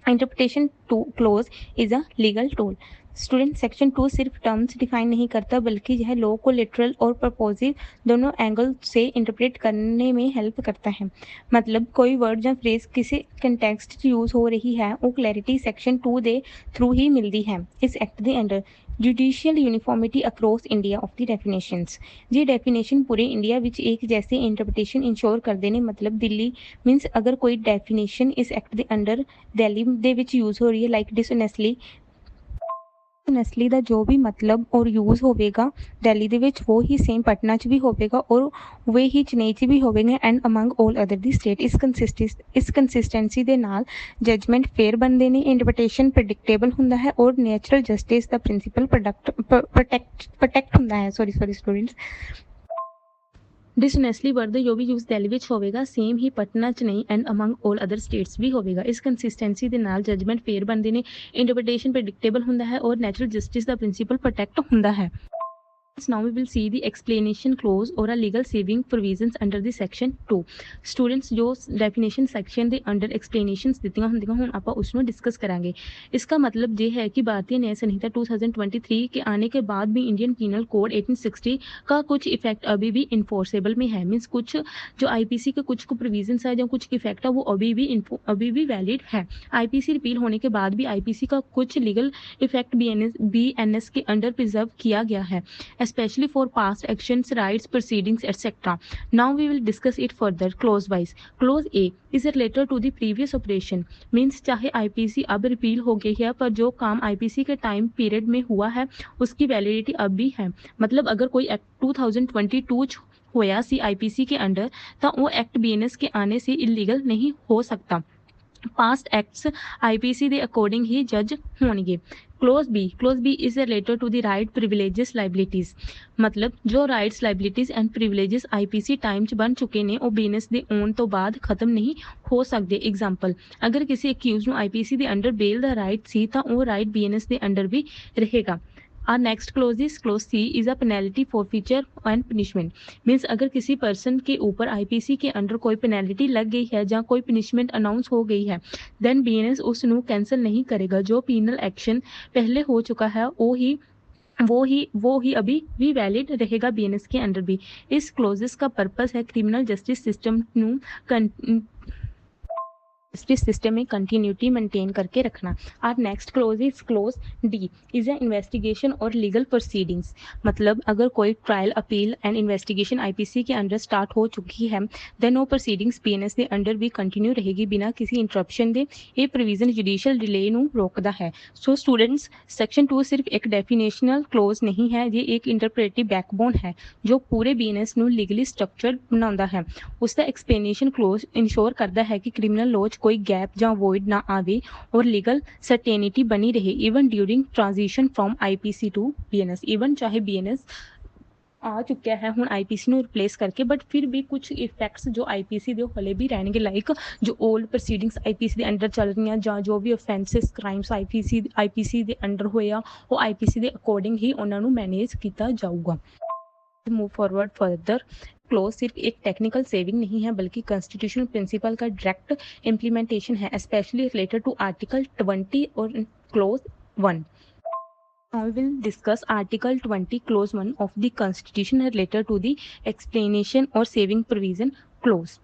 Interpretation to clause is a legal tool. Student section 2 सिर्फ टर्म्स डिफाइन नहीं करता बल्कि यह लॉ को लिटरल और प्रपोजिव दोनों एंगल से इंटरप्रेट करने में हेल्प करता है। मतलब कोई वर्ड या फ्रेज किसी कंटेक्स्ट यूज हो रही है वो क्लैरिटी सेक्शन 2 दे थ्रू ही मिलती है। इस act they under judicial uniformity across India of the definitions. ये डेफिनेशन पूरे इंडिया विच एक जैसे इंटरप्रिटेशन इंश्योर करते हैं। मतलब दिल्ली मीनस अगर कोई डेफिनेशन इस act they under Delhi they which use हो रही है लाइक डिसऑनेस्टली ਨਸਲੀ ਦਾ ਜੋ ਵੀ ਮਤਲਬ ਔਰ ਯੂਜ਼ ਹੋਵੇਗਾ ਦਿੱਲੀ ਦੇ ਵਿੱਚ ਉਹ ਹੀ ਸੇਮ ਪਟਨਾ 'ਚ ਵੀ ਹੋਵੇਗਾ ਔਰ ਵੇ ਹੀ ਚੇਨਈ 'ਚ ਵੀ ਹੋਵੇਗਾ and among 올 other the state. ਇਸ ਕੰਸਿਸਟੈਂਸੀ ਦੇ ਨਾਲ ਜਜਮੈਂਟ ਫੇਅਰ ਬਣਦੇ ਨੇ ਇੰਟਰਪ੍ਰੀਟੇਸ਼ਨ ਪ੍ਰੈਡਿਕਟੇਬਲ ਹੁੰਦਾ ਹੈ ਔਰ ਨੈਚੁਰਲ ਜਸਟਿਸ ਦਾ ਪ੍ਰਿੰਸੀਪਲ ਪ੍ਰੋਟੈਕਟ ਹੁੰਦਾ ਹੈ। ਸੌਰੀ ਸਟੂਡੈਂਟਸ डिसऑनेस्टली वर्ड जो भी यूज दिल्ली ਵਿੱਚ ਹੋਵੇਗਾ ਸੇਮ ਹੀ ਪਟਨਾ 'ਚ ਨਹੀਂ ਐਂਡ ਅਮੰਗ 올 ਅਦਰ ਸਟੇਟਸ ਵੀ ਹੋਵੇਗਾ। ਇਸ ਕੰਸਿਸਟੈਂਸੀ ਦੇ ਨਾਲ ਜਜਮੈਂਟ ਫੇਅਰ ਬਣਦੇ ਨੇ ਇੰਟਰਪ੍ਰੀਟੇਸ਼ਨ ਪ੍ਰੈਡਿਕਟੇਬਲ ਹੁੰਦਾ ਹੈ ਔਰ ਨੈਚੁਰਲ ਜਸਟਿਸ ਦਾ ਪ੍ਰਿੰਸੀਪਲ ਪ੍ਰੋਟੈਕਟ ਹੁੰਦਾ ਹੈ। Now we will see the explanation clause or a legal saving provisions under the section 2। Students जो definition section ਦੇ under explanations ਦਿੱਤੀਆਂ ਹੁੰਦੀਆਂ ਹੁਣ ਆਪਾਂ ਉਸ ਨੂੰ डिस्कस करेंगे। इसका मतलब ये है कि भारतीय न्याय संहिता 2023 के आने के बाद भी इंडियन पीनल कोड 1860 का कुछ इफेक्ट अभी भी इन्फोर्सेबल में है। मीन्स कुछ जो IPC के कुछ प्रोविजंस है या कुछ इफेक्ट है वो अभी भी वैलिड है। IPC रिपील होने के बाद भी IPC का कुछ लीगल इफेक्ट BNS के अंडर प्रिजर्व किया गया है especially for past actions, rights, proceedings, etc. Now we will discuss it further clause wise. Clause A is related to the previous operation means चाहे IPC अब repeal हो गई है पर जो काम IPC के टाइम पीरियड में हुआ है उसकी वैलिडिटी अब भी है। मतलब अगर कोई एक्ट 2022 होया सी IPC के अंडर तो वो एक्ट BNS के आने से इलीगल नहीं हो सकता। पास्ट एक्ट्स IPC ਦੇ ਅਕੋਰਡਿੰਗ ਹੀ ਜੱਜ ਹੋਣਗੇ। Clause B is related to the right privileges liabilities. मतलब जो rights liabilities and privileges IPC time च बन चुके ने वो BNS ਦੇ ਆਉਣ ਤੋਂ ਬਾਅਦ ਖਤਮ ਨਹੀਂ ਹੋ ਸਕਦੇ। एग्जाम्पल अगर किसी अक्यूज ਨੂੰ IPC ਦੇ ਅੰਡਰ ਬੇਲ ਦਾ ਰਾਈਟ ਸੀ ਤਾਂ ਉਹ ਰਾਈਟ BNS ਦੇ ਅੰਡਰ ਵੀ ਰਹੇਗਾ। Our next clause is clause C is a penalty forfeiture and punishment। Means अगर किसी पर्सन के ऊपर IPC के अंडर कोई पेनल्टी लग गई है या कोई पनिशमेंट अनाउंस हो गई है देन BNS उस नू कैंसिल नहीं करेगा। जो पीनल एक्शन पहले हो चुका है वो ही अभी भी वैलिड रहेगा BNS के अंडर भी। इस क्लोजेस का पर्पस है क्रिमिनल जस्टिस सिस्टम नू जस्टिस सिस्टम में कंटिन्यूटी मेंटेन करके रखना। Our next clause is clause D is a investigation और लीगल प्रोसीडिंग्स। मतलब अगर कोई trial appeal and investigation IPC के अंडर स्टार्ट हो चुकी है देन वो प्रोसीडिंग्स BNS के अंडर भी कंटिन्यू रहेगी बिना किसी इंटरप्शन दे। ये प्रोविजन जुडिशियल डिले नू रोकदा है। सो स्टूडेंट्स सेक्शन 2 सिर्फ एक डेफिनेशनल क्लोज नहीं है ये एक इंटरप्रेटिव बैकबोन है जो पूरे BNS नू लीगली स्ट्रक्चर्ड बनाउंदा है। उसका एक्सप्लेनेशन क्लोज इंश्योर करता है कि क्रिमिनल लॉ कोई गैप या वॉइड ना आवे और लीगल सर्टेनिटी बनी रहे even during transition from IPC to BNS। Even चाहे BNS आ चुका है हुण IPC ਨੂੰ रिप्लेस करके बट फिर भी कुछ इफेक्ट्स जो IPC ਦੇ ਹਲੇ ਵੀ ਰਹਿਣਗੇ ਲਾਈਕ ਜੋ ओल्ड प्रोसीडिंग्स IPC ਦੇ ਅੰਡਰ ਚੱਲ ਰਹੀਆਂ ਜਾਂ ਜੋ ਵੀ offenses crimes IPC ਦੇ ਅੰਡਰ ਹੋਇਆ ਉਹ IPC ਦੇ ਅਕੋਰਡਿੰਗ ਹੀ ਉਹਨਾਂ ਨੂੰ ਮੈਨੇਜ ਕੀਤਾ ਜਾਊਗਾ। मूव फॉरवर्ड फर्दर क्लोज सिर्फ एक टेक्निकल सेविंग नहीं है बल्कि कॉन्स्टिट्यूशनल प्रिंसिपल का डायरेक्ट इम्प्लीमेंटेशन है स्पेशली रिलेटेड टू आर्टिकल 20 और close 1। Now we will discuss Article 20 Clause 1 of the Constitution related to the explanation or saving provision clause।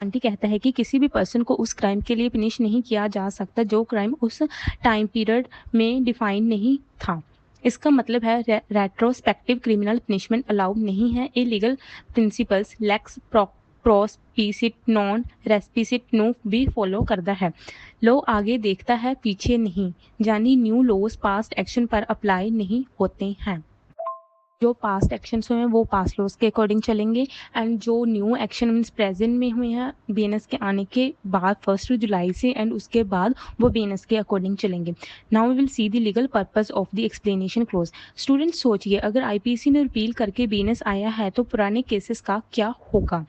Aunty कहता है कि किसी भी पर्सन को उस क्राइम के लिए पनिश नहीं किया जा सकता जो क्राइम उस टाइम पीरियड में डिफाइन नहीं था। इसका मतलब है रेट्रोस्पेक्टिव क्रिमिनल पनिशमेंट अलाउड नहीं है। Illegal principles lex prospicit non respicit नो भी फॉलो करता है। लॉ आगे देखता है पीछे नहीं यानी न्यू लॉज पास्ट एक्शन पर अप्लाई नहीं होते हैं। जो पास्ट एक्शंस हुए हैं वो पास्ट लॉज के अकॉर्डिंग चलेंगे एंड जो न्यू एक्शन मीन्स प्रेजेंट में हुए हैं बीएनएस के आने के बाद 1 जुलाई से एंड उसके बाद वो बीएनएस के अकॉर्डिंग चलेंगे। Now we will see the legal purpose of the explanation clause. Students सोचिए, अगर आईपीसी ने रिपील करके बीएनएस आया है तो पुराने केसेस का क्या होगा।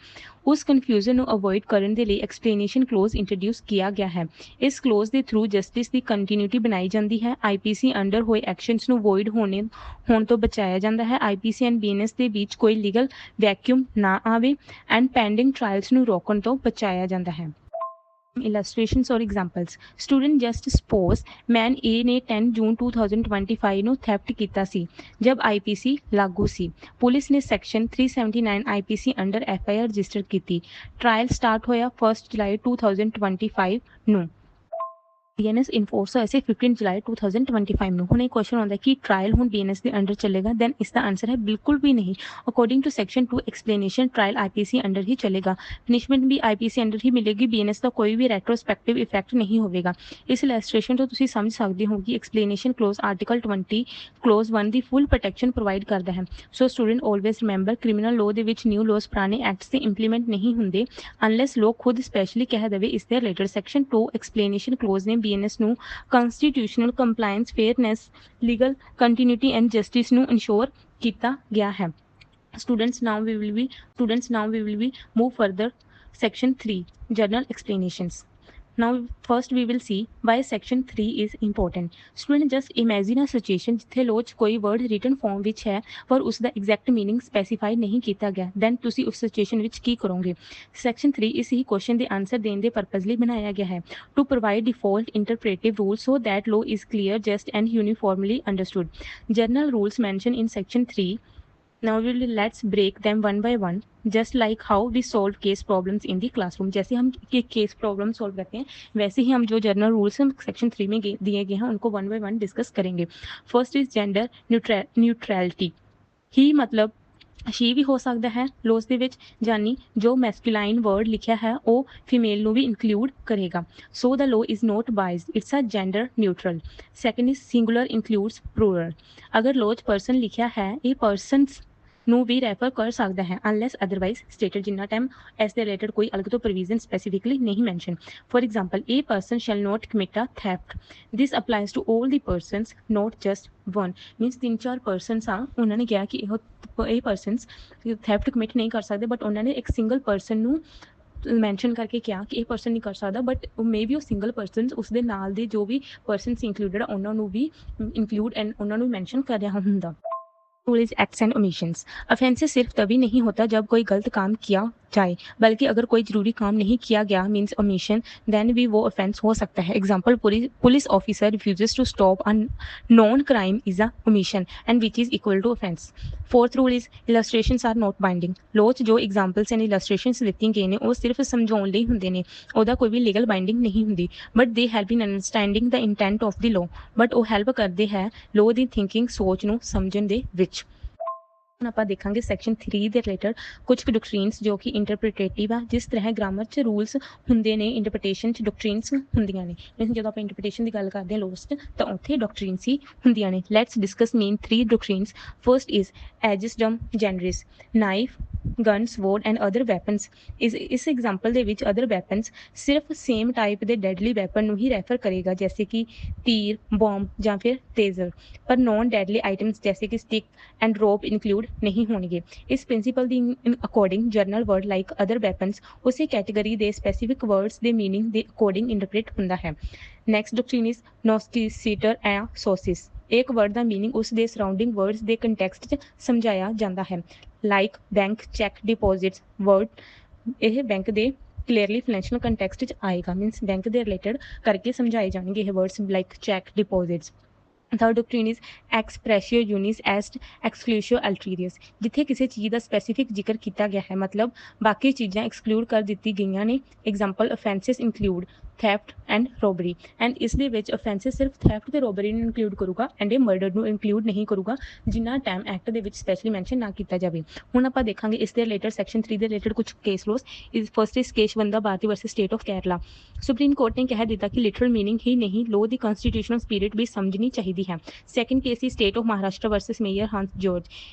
उस ਕਨਫਿਊਜ਼ਨ ਨੂੰ ਅਵੋਇਡ ਕਰਨ ਦੇ ਲਈ ਐਕਸਪਲੇਨੇਸ਼ਨ ਕਲੋਜ਼ ਇੰਟਰੋਡਿਊਸ ਕੀਤਾ ਗਿਆ ਹੈ। ਇਸ ਕਲੋਜ਼ ਦੇ ਥਰੂ ਜਸਟਿਸ ਦੀ ਕੰਟੀਨਿਊਟੀ ਬਣਾਈ ਜਾਂਦੀ ਹੈ। ਆਈਪੀਸੀ ਅੰਡਰ ਹੋਏ ਐਕਸ਼ਨਸ ਨੂੰ ਵੋਇਡ ਹੋਣ ਤੋਂ ਬਚਾਇਆ ਜਾਂਦਾ ਹੈ। ਆਈਪੀਸੀ ਐਂਡ ਬੀਐਨਐਸ ਦੇ ਵਿੱਚ ਕੋਈ ਲੀਗਲ ਵੈਕਿਊਮ ਨਾ ਆਵੇ ਐਂਡ ਪੈਂਡਿੰਗ ਟ੍ਰਾਇਲਸ ਨੂੰ ਰੋਕਣ ਤੋਂ ਬਚਾਇਆ ਜਾਂਦਾ ਹੈ। Illustrations or examples. Student just suppose man A ने 10 ਜੂਨ 2025 ਨੂੰ ਥੈਫਟ ਕੀਤਾ ਸੀ ਜਦ ਆਈਪੀਸੀ ਲਾਗੂ ਸੀ। ਪੁਲਿਸ ਨੇ section 379 IPC under FIR register ਕੀਤੀ। ਟ੍ਰਾਇਲ ਸਟਾਰਟ ਹੋਇਆ 1 ਜੁਲਾਈ 2025 ਨੂੰ। बीएनएस इनफोर्स ऐसे 15 जुलाई 2025 में हुण एक क्वेश्चन आता है कि ट्रायल हुण बीएनएस के अंडर चलेगा। देन इसका आंसर है बिल्कुल भी नहीं। According to section 2 explanation trial IPC under ही चलेगा। पनिशमेंट भी आईपीसी अंडर ही मिलेगी। बीएनएस का कोई भी रेट्रोस्पेक्टिव इफेक्ट नहीं होगा। इस इलस्ट्रेशन तो तुसीं समझ सकते हो कि एक्सप्लेनेशन क्लोज आर्टिकल 20 क्लोज 1 की फुल प्रोटेक्शन प्रोवाइड करता है। So student always remember criminal law दे विच न्यू लॉज पुराने एक्ट्स से इंप्लीमेंट नहीं होंगे अनलैस लोग खुद स्पैशली कह देवे इसके रिलेटेड। सेक्शन 2 एक्सप्लेनेशन क्लोज ने बीएनएस ਨੂੰ constitutional compliance fairness legal continuity and justice ਨੂੰ ਇਨਸ਼ੋਰ ਕੀਤਾ ਗਿਆ ਹੈ। students now we will be move further section 3 general explanations। now first we will see why section 3 is important। student just imagine a situation ਜਿੱਥੇ ਲੋ 'ਚ ਕੋਈ word written farm ਵਿੱਚ ਹੈ ਪਰ ਉਸ ਦਾ ਐਗਜ਼ੈਕਟ ਮੀਨਿੰਗ ਸਪੈਸੀਫਾਈ ਨਹੀਂ ਕੀਤਾ ਗਿਆ। ਦੈਨ ਤੁਸੀਂ ਉਸ ਸਿਚੁਏਸ਼ਨ ਵਿੱਚ ਕੀ ਕਰੋਗੇ। ਸੈਕਸ਼ਨ 3 ਇਸ ਹੀ ਕੁਐਸਚਨ ਦੇ ਆਨਸਰ ਦੇਣ ਦੇ ਪਰਪਸ ਲਈ ਬਣਾਇਆ ਗਿਆ ਹੈ to provide default interpretive rule so that law is clear just and uniformly understood। general rules mentioned in section 3। now let's break them one by one just like how we solve case problems in the classroom। जैसे हम case problem solve करते हैं वैसे ही हम जो general rules हम section 3 में दिए गए हैं उनको वन बाय वन डिस्कस करेंगे। First is gender neutrality. He मतलब she ਵੀ ਹੋ ਸਕਦਾ ਹੈ ਲੋਸ ਦੇ ਵਿੱਚ ਜਾਨੀ ਜੋ ਮੈਸਕੂਲਾਈਨ ਵਰਡ ਲਿਖਿਆ ਹੈ ਉਹ ਫੀਮੇਲ ਨੂੰ ਵੀ ਇਨਕਲੂਡ ਕਰੇਗਾ। So the law is not biased it's a gender neutral. Second is singular includes plural. ਅਗਰ ਲੋ 'ਚ ਪਰਸਨ ਲਿਖਿਆ ਹੈ ਇਹ ਪਰਸਨਸ ਨੂੰ ਵੀ ਰੈਫਰ ਕਰ ਸਕਦਾ ਹੈ ਅਨਲੈਸ ਅਦਰਵਾਈਜ਼ ਸਟੇਟਡ ਜਿੰਨਾ ਟਾਈਮ ਇਸ ਦੇ ਰਿਲੇਟਡ ਕੋਈ ਅਲੱਗ ਤੋਂ ਪ੍ਰੋਵੀਜ਼ਨ ਸਪੈਸੀਫਿਕਲੀ ਨਹੀਂ mention. For example a person shall not commit a theft. This applies to all the persons not just one. Means 3-4 persons ਆ ਉਹਨਾਂ ਨੇ ਕਿਹਾ ਕਿ ਇਹ ਪਰਸਨਸ ਥੈਫਟ ਕਮਿਟ ਨਹੀਂ ਕਰ ਸਕਦੇ ਬਟ ਉਹਨਾਂ ਨੇ ਇੱਕ ਸਿੰਗਲ ਪਰਸਨ ਨੂੰ ਮੈਂਸ਼ਨ ਕਰਕੇ ਕਿਹਾ ਕਿ ਇਹ ਪਰਸਨ ਨਹੀਂ ਕਰ ਸਕਦਾ ਬਟ ਮੇ ਬੀ ਉਹ ਸਿੰਗਲ ਪਰਸਨਸ ਉਸਦੇ ਨਾਲ ਦੇ ਜੋ ਵੀ ਪਰਸਨਸ ਇੰਕਲੂਡਡ ਆ ਉਹਨਾਂ ਨੂੰ ਵੀ ਇੰਕਲੂਡ ਐਂਡ ਉਹਨਾਂ ਨੂੰ ਮੈਂਸ਼ਨ ਕਰ ਰਿਹਾ ਹੁੰਦਾ। Rule is acts and omissions. Offences सिर्फ तभी नहीं होता जब कोई गलत काम किया जाए बल्कि अगर कोई जरूरी काम नहीं किया गया मीन्स ओमिशन देन भी वो ऑफेंस हो सकता है। Example police officer refuses to stop a known crime is a omission and which is equal to offence. Fourth rule is illustrations are not binding. Law 'ਚ ਜੋ एग्जाम्पल्स एंड इलस्ट्रेशंस ਦਿੱਤੀਆਂ ਗਏ ਨੇ ਉਹ ਸਿਰਫ ਸਮਝਾਉਣ ਲਈ ਹੁੰਦੇ ਨੇ ਉਹਦਾ ਕੋਈ ਵੀ ਲੀਗਲ ਬਾਈਂਡਿੰਗ ਨਹੀਂ ਹੁੰਦੀ but they help in understanding the intent of the law. But ਉਹ ਹੈਲਪ ਕਰਦੇ ਹੈ ਲॉ ਦੀ ਥਿੰਕਿੰਗ ਸੋਚ ਨੂੰ ਸਮਝਣ ਦੇ ਵਿੱਚ। ਹੁਣ ਆਪਾਂ ਦੇਖਾਂਗੇ ਸੈਕਸ਼ਨ 3 ਦੇ ਰਿਲੇਟਡ ਕੁਝ ਡਾਕਟਰੀਨਸ ਜੋ ਕਿ ਇੰਟਰਪ੍ਰੀਟੇਟਿਵ ਆ। ਜਿਸ ਤਰ੍ਹਾਂ ਗ੍ਰਾਮਰ 'ਚ ਰੂਲਸ ਹੁੰਦੇ ਨੇ ਇੰਟਰਪ੍ਰੀਟੇਸ਼ਨ 'ਚ ਡਾਕਟਰੀਨਸ ਹੁੰਦੀਆਂ ਨੇ। ਜਦੋਂ ਆਪਾਂ ਇੰਟਰਪ੍ਰੀਟੇਸ਼ਨ ਦੀ ਗੱਲ ਕਰਦੇ ਹਾਂ ਲੋਸ 'ਚ ਤਾਂ ਉੱਥੇ ਡਾਕਟਰੀਨਸ ਹੀ ਹੁੰਦੀਆਂ ਨੇ। Let's discuss main 3 doctrines. First is ejusdem generis. Knife guns sword and other weapons. ਇਸ ਐਗਜ਼ਾम्पल ਦੇ ਵਿੱਚ ਅਦਰ ਵੈਪਨਸ ਸਿਰਫ ਸੇਮ ਟਾਈਪ ਦੇ ਡੈਡਲੀ ਵੈਪਨ ਨੂੰ ਹੀ ਰੈਫਰ ਕਰੇਗਾ ਜੈਸੇ ਕਿ तीर बॉम्ब ਜਾਂ ਫਿਰ ਟੇਜ਼ਰ ਪਰ ਨॉन ਡੈਡਲੀ ਆਈਟम्स जैसे कि स्टिक एंड रोप इंक्लूड नहीं होंगे। इस प्रिंसीपल ਦੀ according general word like other weapons ਉਸੇ ਕੈਟੇਗਰੀ ਦੇ ਸਪੈਸੀਫਿਕ ਵਰਡਸ ਦੇ ਮੀਨਿੰਗ ਦੇ ਅਕੋਰਡਿੰਗ ਇੰਟਰਪ੍ਰੀਟ ਹੁੰਦਾ ਹੈ। Next doctrine is noscitur and sociis. ਇੱਕ ਵਰਡ ਦਾ ਮੀਨਿੰਗ ਉਸ ਦੇ ਸਰਾਊਂਡਿੰਗ ਵਰਡਸ ਦੇ ਕੰਟੈਕਸਟ 'ਚ ਸਮਝਾਇਆ ਜਾਂਦਾ ਹੈ ਲਾਈਕ ਬੈਂਕ ਚੈੱਕ ਡਿਪੋਜ਼ਿਟਸ ਵਰਡ ਇਹ ਬੈਂਕ ਦੇ ਕਲੀਅਰਲੀ ਫਾਈਨੈਂਸ਼ੀਅਲ ਕੰਟੈਕਸਟ 'ਚ ਆਏਗਾ ਮੀਨਸ ਬੈਂਕ ਦੇ ਰਿਲੇਟਡ ਕਰਕੇ ਸਮਝਾਏ ਜਾਣਗੇ ਇਹ words like cheque deposits. Third doctrine is expressio unius est exclusio alterius. ਜਿੱਥੇ ਕਿਸੇ ਚੀਜ਼ ਦਾ ਸਪੈਸੀਫਿਕ ਜ਼ਿਕਰ ਕੀਤਾ ਗਿਆ ਹੈ ਮਤਲਬ ਬਾਕੀ ਚੀਜ਼ਾਂ ਐਕਸਕਲੂਡ ਕਰ ਦਿੱਤੀ ਗਈਆਂ ਨੇ। Example offences include theft and robbery and ਇਸ ਦੇ ਵਿੱਚ ਅਫੈਂਸਿਸ ਸਿਰਫ ਥੈਫਟ ਤੇ ਰੋਬਰੀ ਨੂੰ ਇਨਕਲੂਡ ਕਰੂਗਾ ਐਂਡ ਇਹ ਮਰਡਰ ਨੂੰ ਇਨਕਲੂਡ ਨਹੀਂ ਕਰੂਗਾ ਜਿੰਨਾ ਟਾਈਮ ਐਕਟ ਦੇ ਵਿੱਚ ਸਪੈਸ਼ਲੀ ਮੈਂਸ਼ਨ ਨਾ ਕੀਤਾ ਜਾਵੇ। ਹੁਣ ਆਪਾਂ ਦੇਖਾਂਗੇ ਇਸ ਦੇ ਰਿਲੇਟਡ ਸੈਕਸ਼ਨ 3 ਦੇ ਰਿਲੇਟਡ ਕੁਝ ਕੇਸ ਲੋਸ। ਇਸ first is Kesavananda Bharati versus state of Kerala. Supreme Court ਨੇ ਕਹਿ ਦਿੱਤਾ ਕਿ ਲਿਟਰਲ ਮੀਨਿੰਗ ਹੀ ਨਹੀਂ ਲੋ ਦੀ ਕਨਸਟੀਟਿਊਸ਼ਨਲ ਸਪਿਰਿਟ ਵੀ ਸਮਝਣੀ ਚਾਹੀਦੀ ਹੈ। Second case is state of Maharashtra versus Mayer Hans George.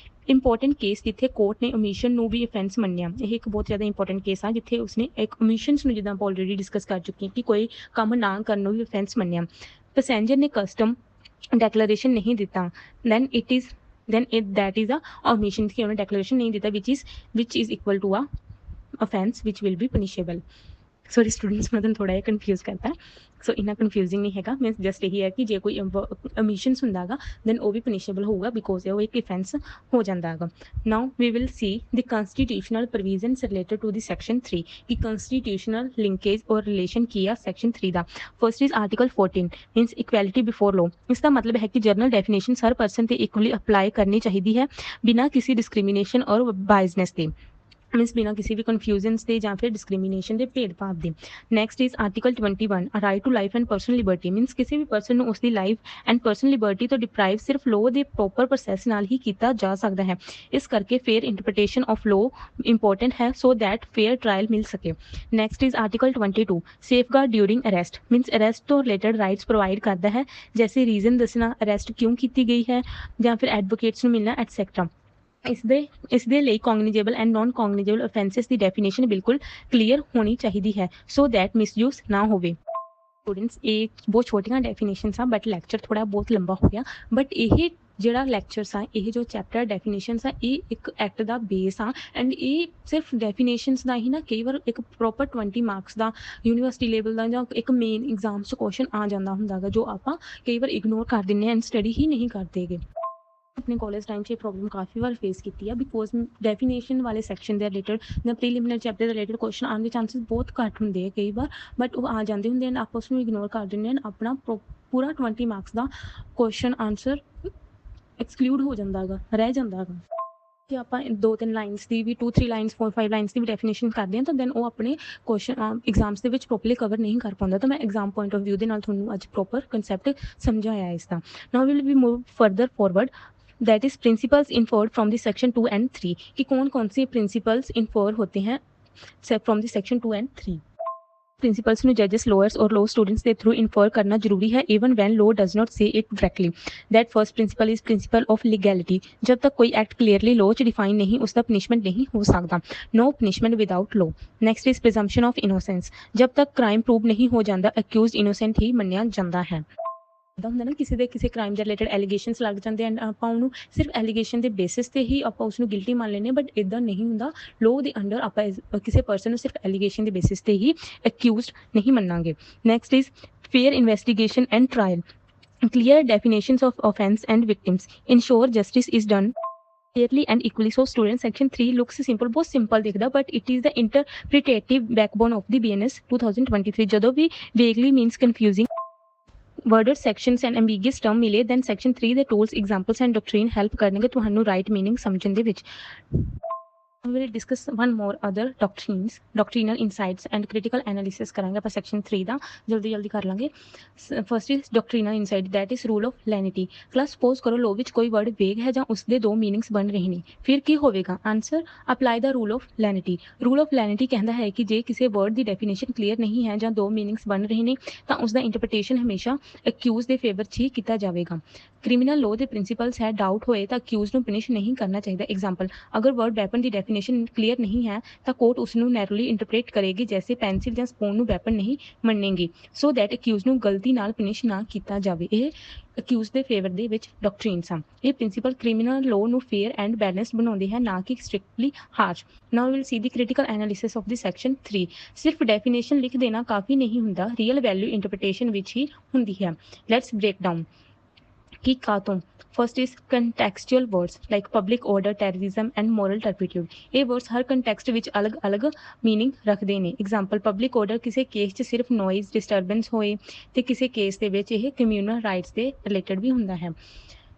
Important case ਜਿੱਥੇ ਕੋਰਟ ਨੇ ਓਮਿਸ਼ਨ ਨੂੰ ਵੀ ਅਫੈਂਸ ਮੰਨਿਆ। ਇਹ ਇੱਕ ਬਹੁਤ ਜ਼ਿਆਦਾ ਇੰਪੋਰਟੈਂਟ ਕੇਸ ਆ ਜਿੱਥੇ ਉਸਨੇ ਇੱਕ ਓਮਿਸ਼ਨਸ ਨੂੰ, ਜਿੱਦਾਂ ਆਪਾਂ ਆਲਰੇਡੀ ਡਿਸਕਸ ਕਰ ਚੁੱਕੇ ਹਾਂ ਕਿ ਕੋਈ ਕੰਮ ਨਾ ਕਰਨ ਨੂੰ ਵੀ ਅਫੈਂਸ ਮੰਨਿਆ। ਪੈਸੇਂਜਰ ਨੇ ਕਸਟਮ ਡੈਕਲੇਰੇਸ਼ਨ ਨਹੀਂ ਦਿੱਤਾ, then that is a omission ਕਿ ਉਹਨੇ ਡੈਕਲੇਰੇਸ਼ਨ ਨਹੀਂ ਦਿੱਤਾ which is equal to a offense which will be punishable। Sorry students, ਮੈਂ ਤੁਹਾਨੂੰ ਥੋੜ੍ਹਾ ਜਿਹਾ ਕਨਫਿਊਜ਼ ਕਰਤਾ। ਸੋ ਇੰਨਾ ਕਨਫਿਊਜ਼ਿੰਗ ਨਹੀਂ ਹੈਗਾ, ਮੀਨਸ ਜਸਟ ਇਹੀ ਹੈ ਕਿ ਜੇ ਕੋਈ ਓਮਿਸ਼ਨਸ ਹੁੰਦਾ ਹੈਗਾ ਦੈਨ ਉਹ ਵੀ ਪਨਿਸ਼ੇਬਲ ਹੋਊਗਾ ਬਿਕੋਜ਼ ਉਹ ਇੱਕ ਅਫੈਂਸ ਹੋ ਜਾਂਦਾ ਹੈਗਾ। Now we will see the constitutional provisions related to the section 3 ਕਿ ਕੰਸਟੀਟਿਊਸ਼ਨਲ ਲਿੰਕੇਜ ਔਰ ਰਿਲੇਸ਼ਨ ਕੀ ਆ ਸੈਕਸ਼ਨ 3 ਦਾ। First is article 14 means equality before law. ਇਸ ਦਾ ਮਤਲਬ ਹੈ ਕਿ ਜਨਰਲ ਡੈਫੀਨੇਸ਼ਨ ਹਰ ਪਰਸਨ ਤੇ ਇਕੁਅਲੀ ਅਪਲਾਈ ਕਰਨੀ ਚਾਹੀਦੀ ਹੈ ਬਿਨਾਂ ਕਿਸੇ ਡਿਸਕ੍ਰਿਮੀਨੇਸ਼ਨ ਔਰ ਬਾਇਸਨੈਸ ਦੇ, ਮੀਨਸ ਬਿਨਾਂ ਕਿਸੇ ਵੀ ਕਨਫਿਊਜ਼ਨਸ ਦੇ ਜਾਂ ਫਿਰ ਡਿਸਕ੍ਰਿਮੀਨੇਸ਼ਨ ਦੇ ਭੇਦਭਾਵ ਦੇ। Next is article 21 right to life and personal liberty means ਕਿਸੇ ਵੀ ਪਰਸਨ ਨੂੰ ਉਸਦੀ ਲਾਈਫ ਐਂਡ ਪਰਸਨਲ ਲਿਬਰਟੀ ਤੋਂ ਡਿਪਰਾਈਵ ਸਿਰਫ ਲੋਅ ਦੇ ਪ੍ਰੋਪਰ ਪ੍ਰੋਸੈਸ ਨਾਲ ਹੀ ਕੀਤਾ ਜਾ ਸਕਦਾ ਹੈ। ਇਸ ਕਰਕੇ fair interpretation of law important ਹੈ ਸੋ ਦੈਟ ਫੇਅਰ ਟ੍ਰਾਇਲ ਮਿਲ ਸਕੇ। Next is article 22 safeguard during arrest means arrest ਤੋਂ ਰਿਲੇਟਡ ਰਾਈਟਸ ਪ੍ਰੋਵਾਈਡ ਕਰਦਾ ਹੈ, ਜੈਸੇ ਰੀਜ਼ਨ ਦੱਸਣਾ, ਅਰੈਸਟ ਕਿਉਂ ਕੀਤੀ ਗਈ ਹੈ ਜਾਂ ਫਿਰ ਐਡਵੋਕੇਟਸ ਨੂੰ ਮਿਲਣਾ ਐਟਸੈਕਟਰਾ। ਇਸ ਦੇ ਲਈ ਕੋਗਨੀਜੇਬਲ ਐਂਡ ਨਾਨ ਕੋਗਨੀਜੇਬਲ ਅਫੈਂਸਿਸ ਦੀ ਡੈਫੀਨੇਸ਼ਨ ਬਿਲਕੁਲ ਕਲੀਅਰ ਹੋਣੀ ਚਾਹੀਦੀ ਹੈ ਸੋ ਦੈਟ ਮਿਸਯੂਜ਼ ਨਾ ਹੋਵੇ। ਸਟੂਡੈਂਟਸ ਇਹ ਬਹੁਤ ਛੋਟੀਆਂ ਡੈਫੀਨੇਸ਼ਨਸ ਆ ਬਟ ਲੈਕਚਰ ਥੋੜ੍ਹਾ ਬਹੁਤ ਲੰਬਾ ਹੋ ਗਿਆ, ਬਟ ਇਹ ਜਿਹੜਾ ਲੈਕਚਰਸ ਆ, ਇਹ ਜੋ ਚੈਪਟਰ ਡੈਫੀਨੇਸ਼ਨਸ ਆ, ਇਹ ਇੱਕ ਐਕਟ ਦਾ ਬੇਸ ਆ ਐਂਡ ਇਹ ਸਿਰਫ ਡੈਫੀਨੇਸ਼ਨਸ ਦਾ ਹੀ ਨਾ, ਕਈ ਵਾਰ ਇੱਕ ਪ੍ਰੋਪਰ 20 ਮਾਰਕਸ ਦਾ ਯੂਨੀਵਰਸਿਟੀ ਲੈਵਲ ਦਾ ਜਾਂ ਇੱਕ ਮੇਨ ਐਗਜ਼ਾਮਸ 'ਚ ਕੁਐਸਚਨ ਆ ਜਾਂਦਾ ਹੁੰਦਾ ਗਾ ਜੋ ਆਪਾਂ ਕਈ ਵਾਰ ਇਗਨੋਰ ਕਰ ਦਿੰਦੇ ਹਾਂ ਐਂਡ ਸਟੱਡੀ ਹੀ ਨਹੀਂ ਕਰਦੇ ਗੇ। ਆਪਣੇ ਕਾਲਜ ਟਾਈਮ 'ਚ ਇਹ ਪ੍ਰੋਬਲਮ ਕਾਫੀ ਵਾਰ ਫੇਸ ਕੀਤੀ ਆ ਬਿਕੋਜ਼ ਡੈਫੀਨੇਸ਼ਨ ਵਾਲੇ ਸੈਕਸ਼ਨ ਦੇ ਰਿਲੇਟਡ ਜਾਂ ਪ੍ਰੀਲਿਮਿਨਰੀ ਚੈਪਟਰ ਦੇ ਰਿਲੇਟਡ ਕੁਐਸਚਨ ਆਉਣ ਦੇ ਚਾਂਸਿਸ ਬਹੁਤ ਘੱਟ ਹੁੰਦੇ ਆ ਕਈ ਵਾਰ, ਬਟ ਉਹ ਆ ਜਾਂਦੇ ਹੁੰਦੇ ਹਨ, ਆਪਾਂ ਉਸਨੂੰ ਇਗਨੋਰ ਕਰ ਦਿੰਦੇ ਹਨ, ਆਪਣਾ ਪੂਰਾ 20 ਮਾਰਕਸ ਦਾ ਕੁਐਸਚਨ ਆਨਸਰ ਐਕਸਕਲੂਡ ਹੋ ਜਾਂਦਾ ਹੈਗਾ, ਰਹਿ ਜਾਂਦਾ ਹੈਗਾ। ਜੇ ਆਪਾਂ 2-3 ਲਾਈਨਸ ਦੀ ਵੀ 2-3 ਲਾਈਨਸ 4-5 ਲਾਈਨਸ ਦੀ ਵੀ ਡੈਫੀਨੇਸ਼ਨ ਕਰਦੇ ਹਾਂ ਤਾਂ ਦੈਨ ਉਹ ਆਪਣੇ ਕੁਐਸਚਨ ਐਗਜ਼ਾਮਸ ਦੇ ਵਿੱਚ ਪ੍ਰੋਪਰਲੀ ਕਵਰ ਨਹੀਂ ਕਰ ਪਾਉਂਦਾ। ਤਾਂ ਮੈਂ ਐਗਜ਼ਾਮ ਪੁਆਇੰਟ ਆਫ ਵਿਊ ਦੇ ਨਾਲ ਤੁਹਾਨੂੰ ਅੱਜ ਪ੍ਰੋਪਰ ਕਨਸੈਪਟ ਸਮਝਾਇਆ ਇਸ ਦਾ। Now will we move further forward that is principles inferred from the section 2 and 3 कि कौन से principles infer होते हैं from the section 2 and 3। Principles ਨੂੰ जजेस lawyers और law students ਦੇ थ्रू infer करना जरूरी है even when law does not say it directly। that first principle is principle of legality। जब तक कोई एक्ट clearly law च define नहीं उसका punishment नहीं हो सकता। no punishment without law। next is presumption of innocence। जब तक crime prove नहीं हो जाता accused innocent ही ਮੰਨਿਆ ਜਾਂਦਾ ਹੈ। ਇੱਦਾਂ ਹੁੰਦਾ ਨਾ ਕਿਸੇ ਕ੍ਰਾਈਮ ਦੇ ਰਿਲੇਟਡ ਐਲੀਗੇਸ਼ਨਸ ਲੱਗ ਜਾਂਦੇ ਐਂਡ ਆਪਾਂ ਉਹਨੂੰ ਸਿਰਫ ਐਲੀਗੇਸ਼ਨ ਦੇ ਬੇਸਿਸ 'ਤੇ ਹੀ ਆਪਾਂ ਉਸਨੂੰ ਗਿਲਟੀ ਮੰਨ ਲੈਂਦੇ ਬਟ ਇੱਦਾਂ ਨਹੀਂ ਹੁੰਦਾ। ਲੋਅ ਦੇ ਅੰਡਰ ਆਪਾਂ ਕਿਸੇ ਪਰਸਨ ਨੂੰ ਸਿਰਫ ਐਲੀਗੇਸ਼ਨ ਦੇ ਬੇਸਿਸ 'ਤੇ ਹੀ ਅਕਿਊਜ਼ਡ ਨਹੀਂ ਮੰਨਾਂਗੇ। Next is fair investigation and trial. clear definitions of offence and victims ensure justice is done fairly and equally। so students section 3 looks simple, ਬਹੁਤ ਸਿੰਪਲ ਦਿਖਦਾ but it is the interpretative backbone of the BNS 2023। ਜਦੋਂ ਵੀ vaguely means confusing worded sections and ambiguous term ਮਿਲੇ then section 3 ਦੇ tools examples and doctrine help ਕਰਨਗੇ ਤੁਹਾਨੂੰ right meaning ਸਮਝਣ ਦੇ ਵਿੱਚ। We will discuss one more other doctrinal insights and critical analysis ਕਰਾਂਗੇ ਆਪਾਂ section 3 ਦਾ, ਜਲਦੀ ਕਰ ਲਾਂਗੇ। first is doctrinal insight that is rule of lenity। class suppose ਕਰੋ law ਵਿੱਚ ਕੋਈ word vague ਹੈ ਜਾਂ ਉਸਦੇ ਦੋ meanings ਬਣ ਰਹੇ ਨੇ, ਫਿਰ ਕੀ ਹੋਵੇਗਾ? answer apply the rule of lenity। rule of lenity ਕਹਿੰਦਾ ਹੈ ਕਿ ਜੇ ਕਿਸੇ word ਦੀ definition clear ਨਹੀਂ ਹੈ ਜਾਂ ਦੋ meanings ਬਣ ਰਹੇ ਨੇ ਤਾਂ ਉਸਦਾ interpretation ਹਮੇਸ਼ਾ accused ਦੇ favor 'ਚ ਹੀ ਕੀਤਾ ਜਾਵੇਗਾ। ਕ੍ਰਿਮੀਨਲ ਲਾਅ ਦੇ ਪ੍ਰਿੰਸੀਪਲਸ ਹੈ ਡਾਊਟ ਹੋਏ ਤਾਂ ਅਕਿਊਜ਼ ਨੂੰ ਪਨਿਸ਼ ਨਹੀਂ ਕਰਨਾ ਚਾਹੀਦਾ। ਐਗਜ਼ਾਮਪਲ ਅਗਰ ਵਰਡ ਵੈਪਨ ਦੀ ਡੈਫੀਨੇਸ਼ਨ ਕਲੀਅਰ ਨਹੀਂ ਹੈ ਤਾਂ ਕੋਰਟ ਉਸ ਨੂੰ ਨੈਰੋਲੀ ਇੰਟਰਪ੍ਰੇਟ ਕਰੇਗੀ ਜੈਸੇ ਪੈਨਸਿਲ ਜਾਂ ਸਪੂਨ ਨੂੰ ਵੈਪਨ ਨਹੀਂ ਮੰਨੇਗੀ ਸੋ ਦੈਟ ਅਕਿਊਜ਼ ਨੂੰ ਗਲਤੀ ਨਾਲ ਪਨਿਸ਼ ਨਾ ਕੀਤਾ ਜਾਵੇ। ਇਹ ਅਕਿਊਜ਼ ਦੇ ਫੇਵਰ ਦੇ ਵਿੱਚ ਡਾਕਟਰੀਨਸ ਹਨ। ਇਹ ਪ੍ਰਿੰਸੀਪਲ ਕ੍ਰਿਮੀਨਲ ਲਾਅ ਨੂੰ ਫੇਅਰ ਐਂਡ ਬੈਲੈਂਸਡ ਬਣਾਉਂਦੇ ਹਨ ਨਾ ਕਿ strictly harsh. Now will see the critical analysis of the section 3। ਸਿਰਫ ਡੈਫੀਨੇਸ਼ਨ ਲਿਖ ਦੇਣਾ ਕਾਫੀ ਨਹੀਂ ਹੁੰਦਾ, ਰੀਅਲ ਵੈਲਿਊ ਇੰਟਰਪ੍ਰੀਟੇਸ਼ਨ ਵਿੱਚ ਹੀ ਹੁੰਦੀ ਹੈ। ਲੈਟਸ ਬ੍ਰੇਕ ਡਾਊਨ ਕਿ ਕਾਤੋਂ। First is contextual words like public order, terrorism and moral turpitude. ਇਹ ਵਰਡਸ ਹਰ ਕੰਟੈਕਸਟ ਵਿੱਚ ਅਲੱਗ ਮੀਨਿੰਗ ਰੱਖਦੇ ਨੇ। ਐਗਜ਼ਾਮਪਲ ਪਬਲਿਕ ਆਰਡਰ ਕਿਸੇ ਕੇਸ 'ਚ ਸਿਰਫ ਨੋਇਜ਼ ਡਿਸਟਰਬੈਂਸ ਹੋਏ ਤੇ ਕਿਸੇ ਕੇਸ ਦੇ ਵਿੱਚ ਇਹ ਕਮਿਊਨਲ ਰਾਈਟਸ ਦੇ ਰਿਲੇਟਡ ਵੀ ਹੁੰਦਾ ਹੈ।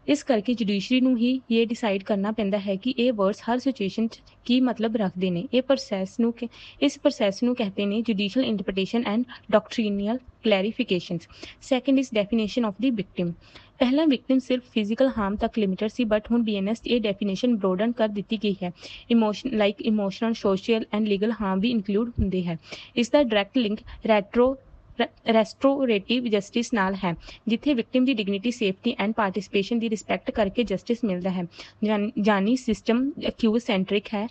ਇਸ ਕਰਕੇ ਜੁਡੀਸ਼ਰੀ ਨੂੰ ਹੀ ਇਹ ਡਿਸਾਈਡ ਕਰਨਾ ਪੈਂਦਾ ਹੈ ਕਿ ਇਹ ਵਰਡਸ ਹਰ ਸਿਚੁਏਸ਼ਨ 'ਚ ਕੀ ਮਤਲਬ ਰੱਖਦੇ ਨੇ। ਇਸ ਪ੍ਰੋਸੈਸ ਨੂੰ ਕਹਿੰਦੇ ਨੇ judicial interpretation and doctrinal clarifications. Second is definition of the victim. ਪਹਿਲਾਂ ਵਿਕਟਿਮ ਸਿਰਫ ਫਿਜ਼ੀਕਲ ਹਾਰਮ ਤੱਕ ਲਿਮਿਟਡ ਸੀ ਬਟ ਹੁਣ BNS 'ਚ ਇਹ ਡੈਫੀਨੇਸ਼ਨ ਬਰੋਡਨ ਕਰ ਦਿੱਤੀ ਗਈ ਹੈ। Emotional, social and legal harm ਵੀ ਇਨਕਲੂਡ ਹੁੰਦੇ ਹੈ। ਇਸ ਦਾ ਡਾਇਰੈਕਟ ਲਿੰਕ ਰੈਸਟੋਰੇਟਿਵ ਜਸਟਿਸ ਨਾਲ ਹੈ, ਜਿੱਥੇ ਵਿਕਟਿਮ ਦੀ ਡਿਗਨਿਟੀ, ਸੇਫਟੀ ਐਂਡ ਪਾਰਟਿਸਿਪੇਸ਼ਨ ਦੀ ਰਿਸਪੈਕਟ ਕਰਕੇ ਜਸਟਿਸ ਮਿਲਦਾ ਹੈ। ਜਾਨੀ ਸਿਸਟਮ ਅਕਿਊਜ਼ ਸੈਂਟਰਿਕ ਹੈ,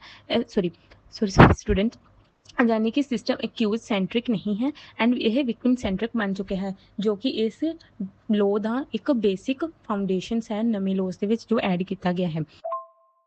ਸੌਰੀ ਸਟੂਡੈਂਟ, यानी कि सिस्टम एक्यूज ਸੈਂਟਰਿਕ ਨਹੀਂ ਹੈ ਐਂਡ ਇਹ ਵਿਕਟਿਮ ਸੈਂਟਰਿਕ ਬਣ ਚੁੱਕਿਆ ਹੈ, ਜੋ ਕਿ ਇਸ ਲੋ ਦਾ ਇੱਕ ਬੇਸਿਕ ਫਾਊਂਡੇਸ਼ਨਸ ਹੈ ਨਵੇਂ ਲੋਸ ਦੇ ਵਿੱਚ ਜੋ ਐਡ ਕੀਤਾ ਗਿਆ ਹੈ।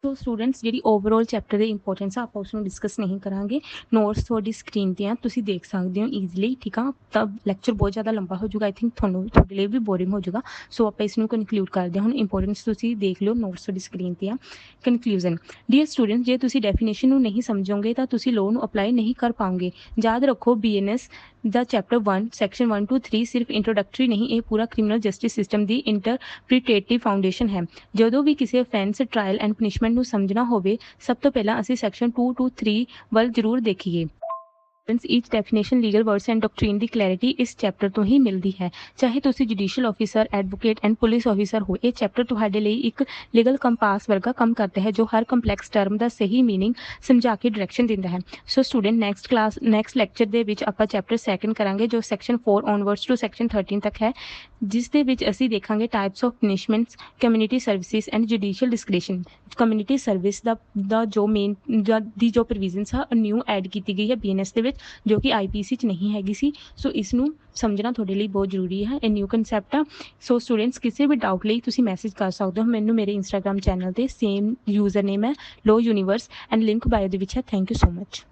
ਸੋ ਸਟੂਡੈਂਟਸ ਜਿਹੜੀ ਓਵਰਆਲ ਚੈਪਟਰ ਦੀ ਇੰਪੋਰਟੈਂਸ ਆ ਆਪਾਂ ਉਸ ਨੂੰ ਡਿਸਕਸ ਨਹੀਂ ਕਰਾਂਗੇ। ਨੋਟਸ ਤੁਹਾਡੀ ਸਕਰੀਨ 'ਤੇ ਆ, ਤੁਸੀਂ ਦੇਖ ਸਕਦੇ ਹੋ ਈਜ਼ੀਲੀ, ਠੀਕ ਆ। ਤਾਂ ਲੈਕਚਰ ਬਹੁਤ ਜ਼ਿਆਦਾ ਲੰਬਾ ਹੋ ਜਾਊਗਾ, ਆਈ ਥਿੰਕ ਤੁਹਾਨੂੰ ਤੁਹਾਡੇ ਲਈ ਵੀ ਬੋਰਿੰਗ ਹੋ ਜਾਊਗਾ। ਸੋ ਆਪਾਂ ਇਸ ਨੂੰ ਕਨਕਲੂਡ ਕਰਦੇ ਹਾਂ। ਹੁਣ ਇੰਪੋਰਟੈਂਸ ਤੁਸੀਂ ਦੇਖ ਲਿਓ, ਨੋਟਸ ਤੁਹਾਡੀ ਸਕਰੀਨ 'ਤੇ ਆ। ਕਨਕਲੂਜਨ, ਡੀਅਰ ਸਟੂਡੈਂਟਸ, ਜੇ ਤੁਸੀਂ ਡੈਫੀਨੇਸ਼ਨ ਨੂੰ ਨਹੀਂ ਸਮਝੋਗੇ ਤਾਂ ਤੁਸੀਂ ਲੋ ਨੂੰ ਅਪਲਾਈ ਨਹੀਂ ਕਰ ਪਾਓਗੇ। ਯਾਦ ਰੱਖੋ BNS the chapter 1 section 1 to 3 ਸਿਰਫ ਇੰਟਰੋਡਕਟਰੀ ਨਹੀਂ, ਇਹ ਪੂਰਾ ਕ੍ਰਿਮੀਨਲ ਜਸਟਿਸ ਸਿਸਟਮ ਦੀ ਇੰਟਰਪ੍ਰੀਟੇਟਿਵ ਫਾਊਂਡੇਸ਼ਨ ਹੈ। ਜਦੋਂ ਵੀ ਕਿਸੇ ਅਫੈਂਸ, ਟ੍ਰਾਇਲ ਐਂਡ ਪਨਿਸ਼ਮੈਂਟ ਨੂੰ ਸਮਝਣਾ ਹੋਵੇ, ਸਭ ਤੋਂ ਪਹਿਲਾਂ ਅਸੀਂ ਸੈਕਸ਼ਨ 2 to 3 ਵੱਲ ਜ਼ਰੂਰ ਦੇਖੀਏ। ਈਚ definition legal words and ਡਾਕਟਰੀਨ the clarity ਇਸ ਚੈਪਟਰ ਤੋਂ ਹੀ ਮਿਲਦੀ ਹੈ। ਚਾਹੇ ਤੁਸੀਂ judicial officer, advocate and police officer ਹੋ, ਇਹ ਚੈਪਟਰ ਤੁਹਾਡੇ ਲਈ ਇੱਕ ਲੀਗਲ ਕੰਪਾਸ ਵਰਗਾ ਕੰਮ ਕਰਦਾ ਹੈ, ਜੋ ਹਰ ਕੰਪਲੈਕਸ ਟਰਮ ਦਾ ਸਹੀ ਮੀਨਿੰਗ ਸਮਝਾ ਕੇ ਡਾਇਰੈਕਸ਼ਨ ਦਿੰਦਾ ਹੈ। ਸੋ ਸਟੂਡੈਂਟ, ਨੈਕਸਟ ਲੈਕਚਰ ਦੇ ਵਿੱਚ ਆਪਾਂ ਚੈਪਟਰ 2 ਕਰਾਂਗੇ, ਜੋ ਸੈਕਸ਼ਨ 4 ਔਨਵਰਡਸ ਟੂ ਸੈਕਸ਼ਨ 13 ਤੱਕ ਹੈ, ਜਿਸ ਦੇ ਵਿੱਚ ਅਸੀਂ ਦੇਖਾਂਗੇ types of punishments, community services and judicial discretion. Community service ਦਾ ਜੋ ਮੇਨ ਦੀ ਜੋ ਪ੍ਰੋਵੀਜ਼ਨਸ ਆ ਨਿਊ ਐਡ ਕੀਤੀ ਗਈ ਹੈ BNS ਦੇ ਵਿੱਚ, ਜੋ ਕਿ IPC 'ਚ ਨਹੀਂ ਹੈਗੀ ਸੀ। ਸੋ ਇਸ ਨੂੰ ਸਮਝਣਾ ਤੁਹਾਡੇ ਲਈ ਬਹੁਤ ਜ਼ਰੂਰੀ ਹੈ, ਇਹ ਨਿਊ ਕਨਸੈਪਟ ਆ। ਸੋ ਸਟੂਡੈਂਟਸ, ਕਿਸੇ ਵੀ ਡਾਊਟ ਲਈ ਤੁਸੀਂ ਮੈਸੇਜ ਕਰ ਸਕਦੇ ਹੋ ਮੈਨੂੰ। ਮੇਰੇ ਇੰਸਟਾਗ੍ਰਾਮ ਚੈਨਲ 'ਤੇ ਸੇਮ ਯੂਜ਼ਰ ਨੇਮ ਹੈ ਲੋ ਯੂਨੀਵਰਸ ਐਂਡ ਲਿੰਕ ਬਾਇਓ ਦੇ ਵਿੱਚ ਹੈ। Thank you so much.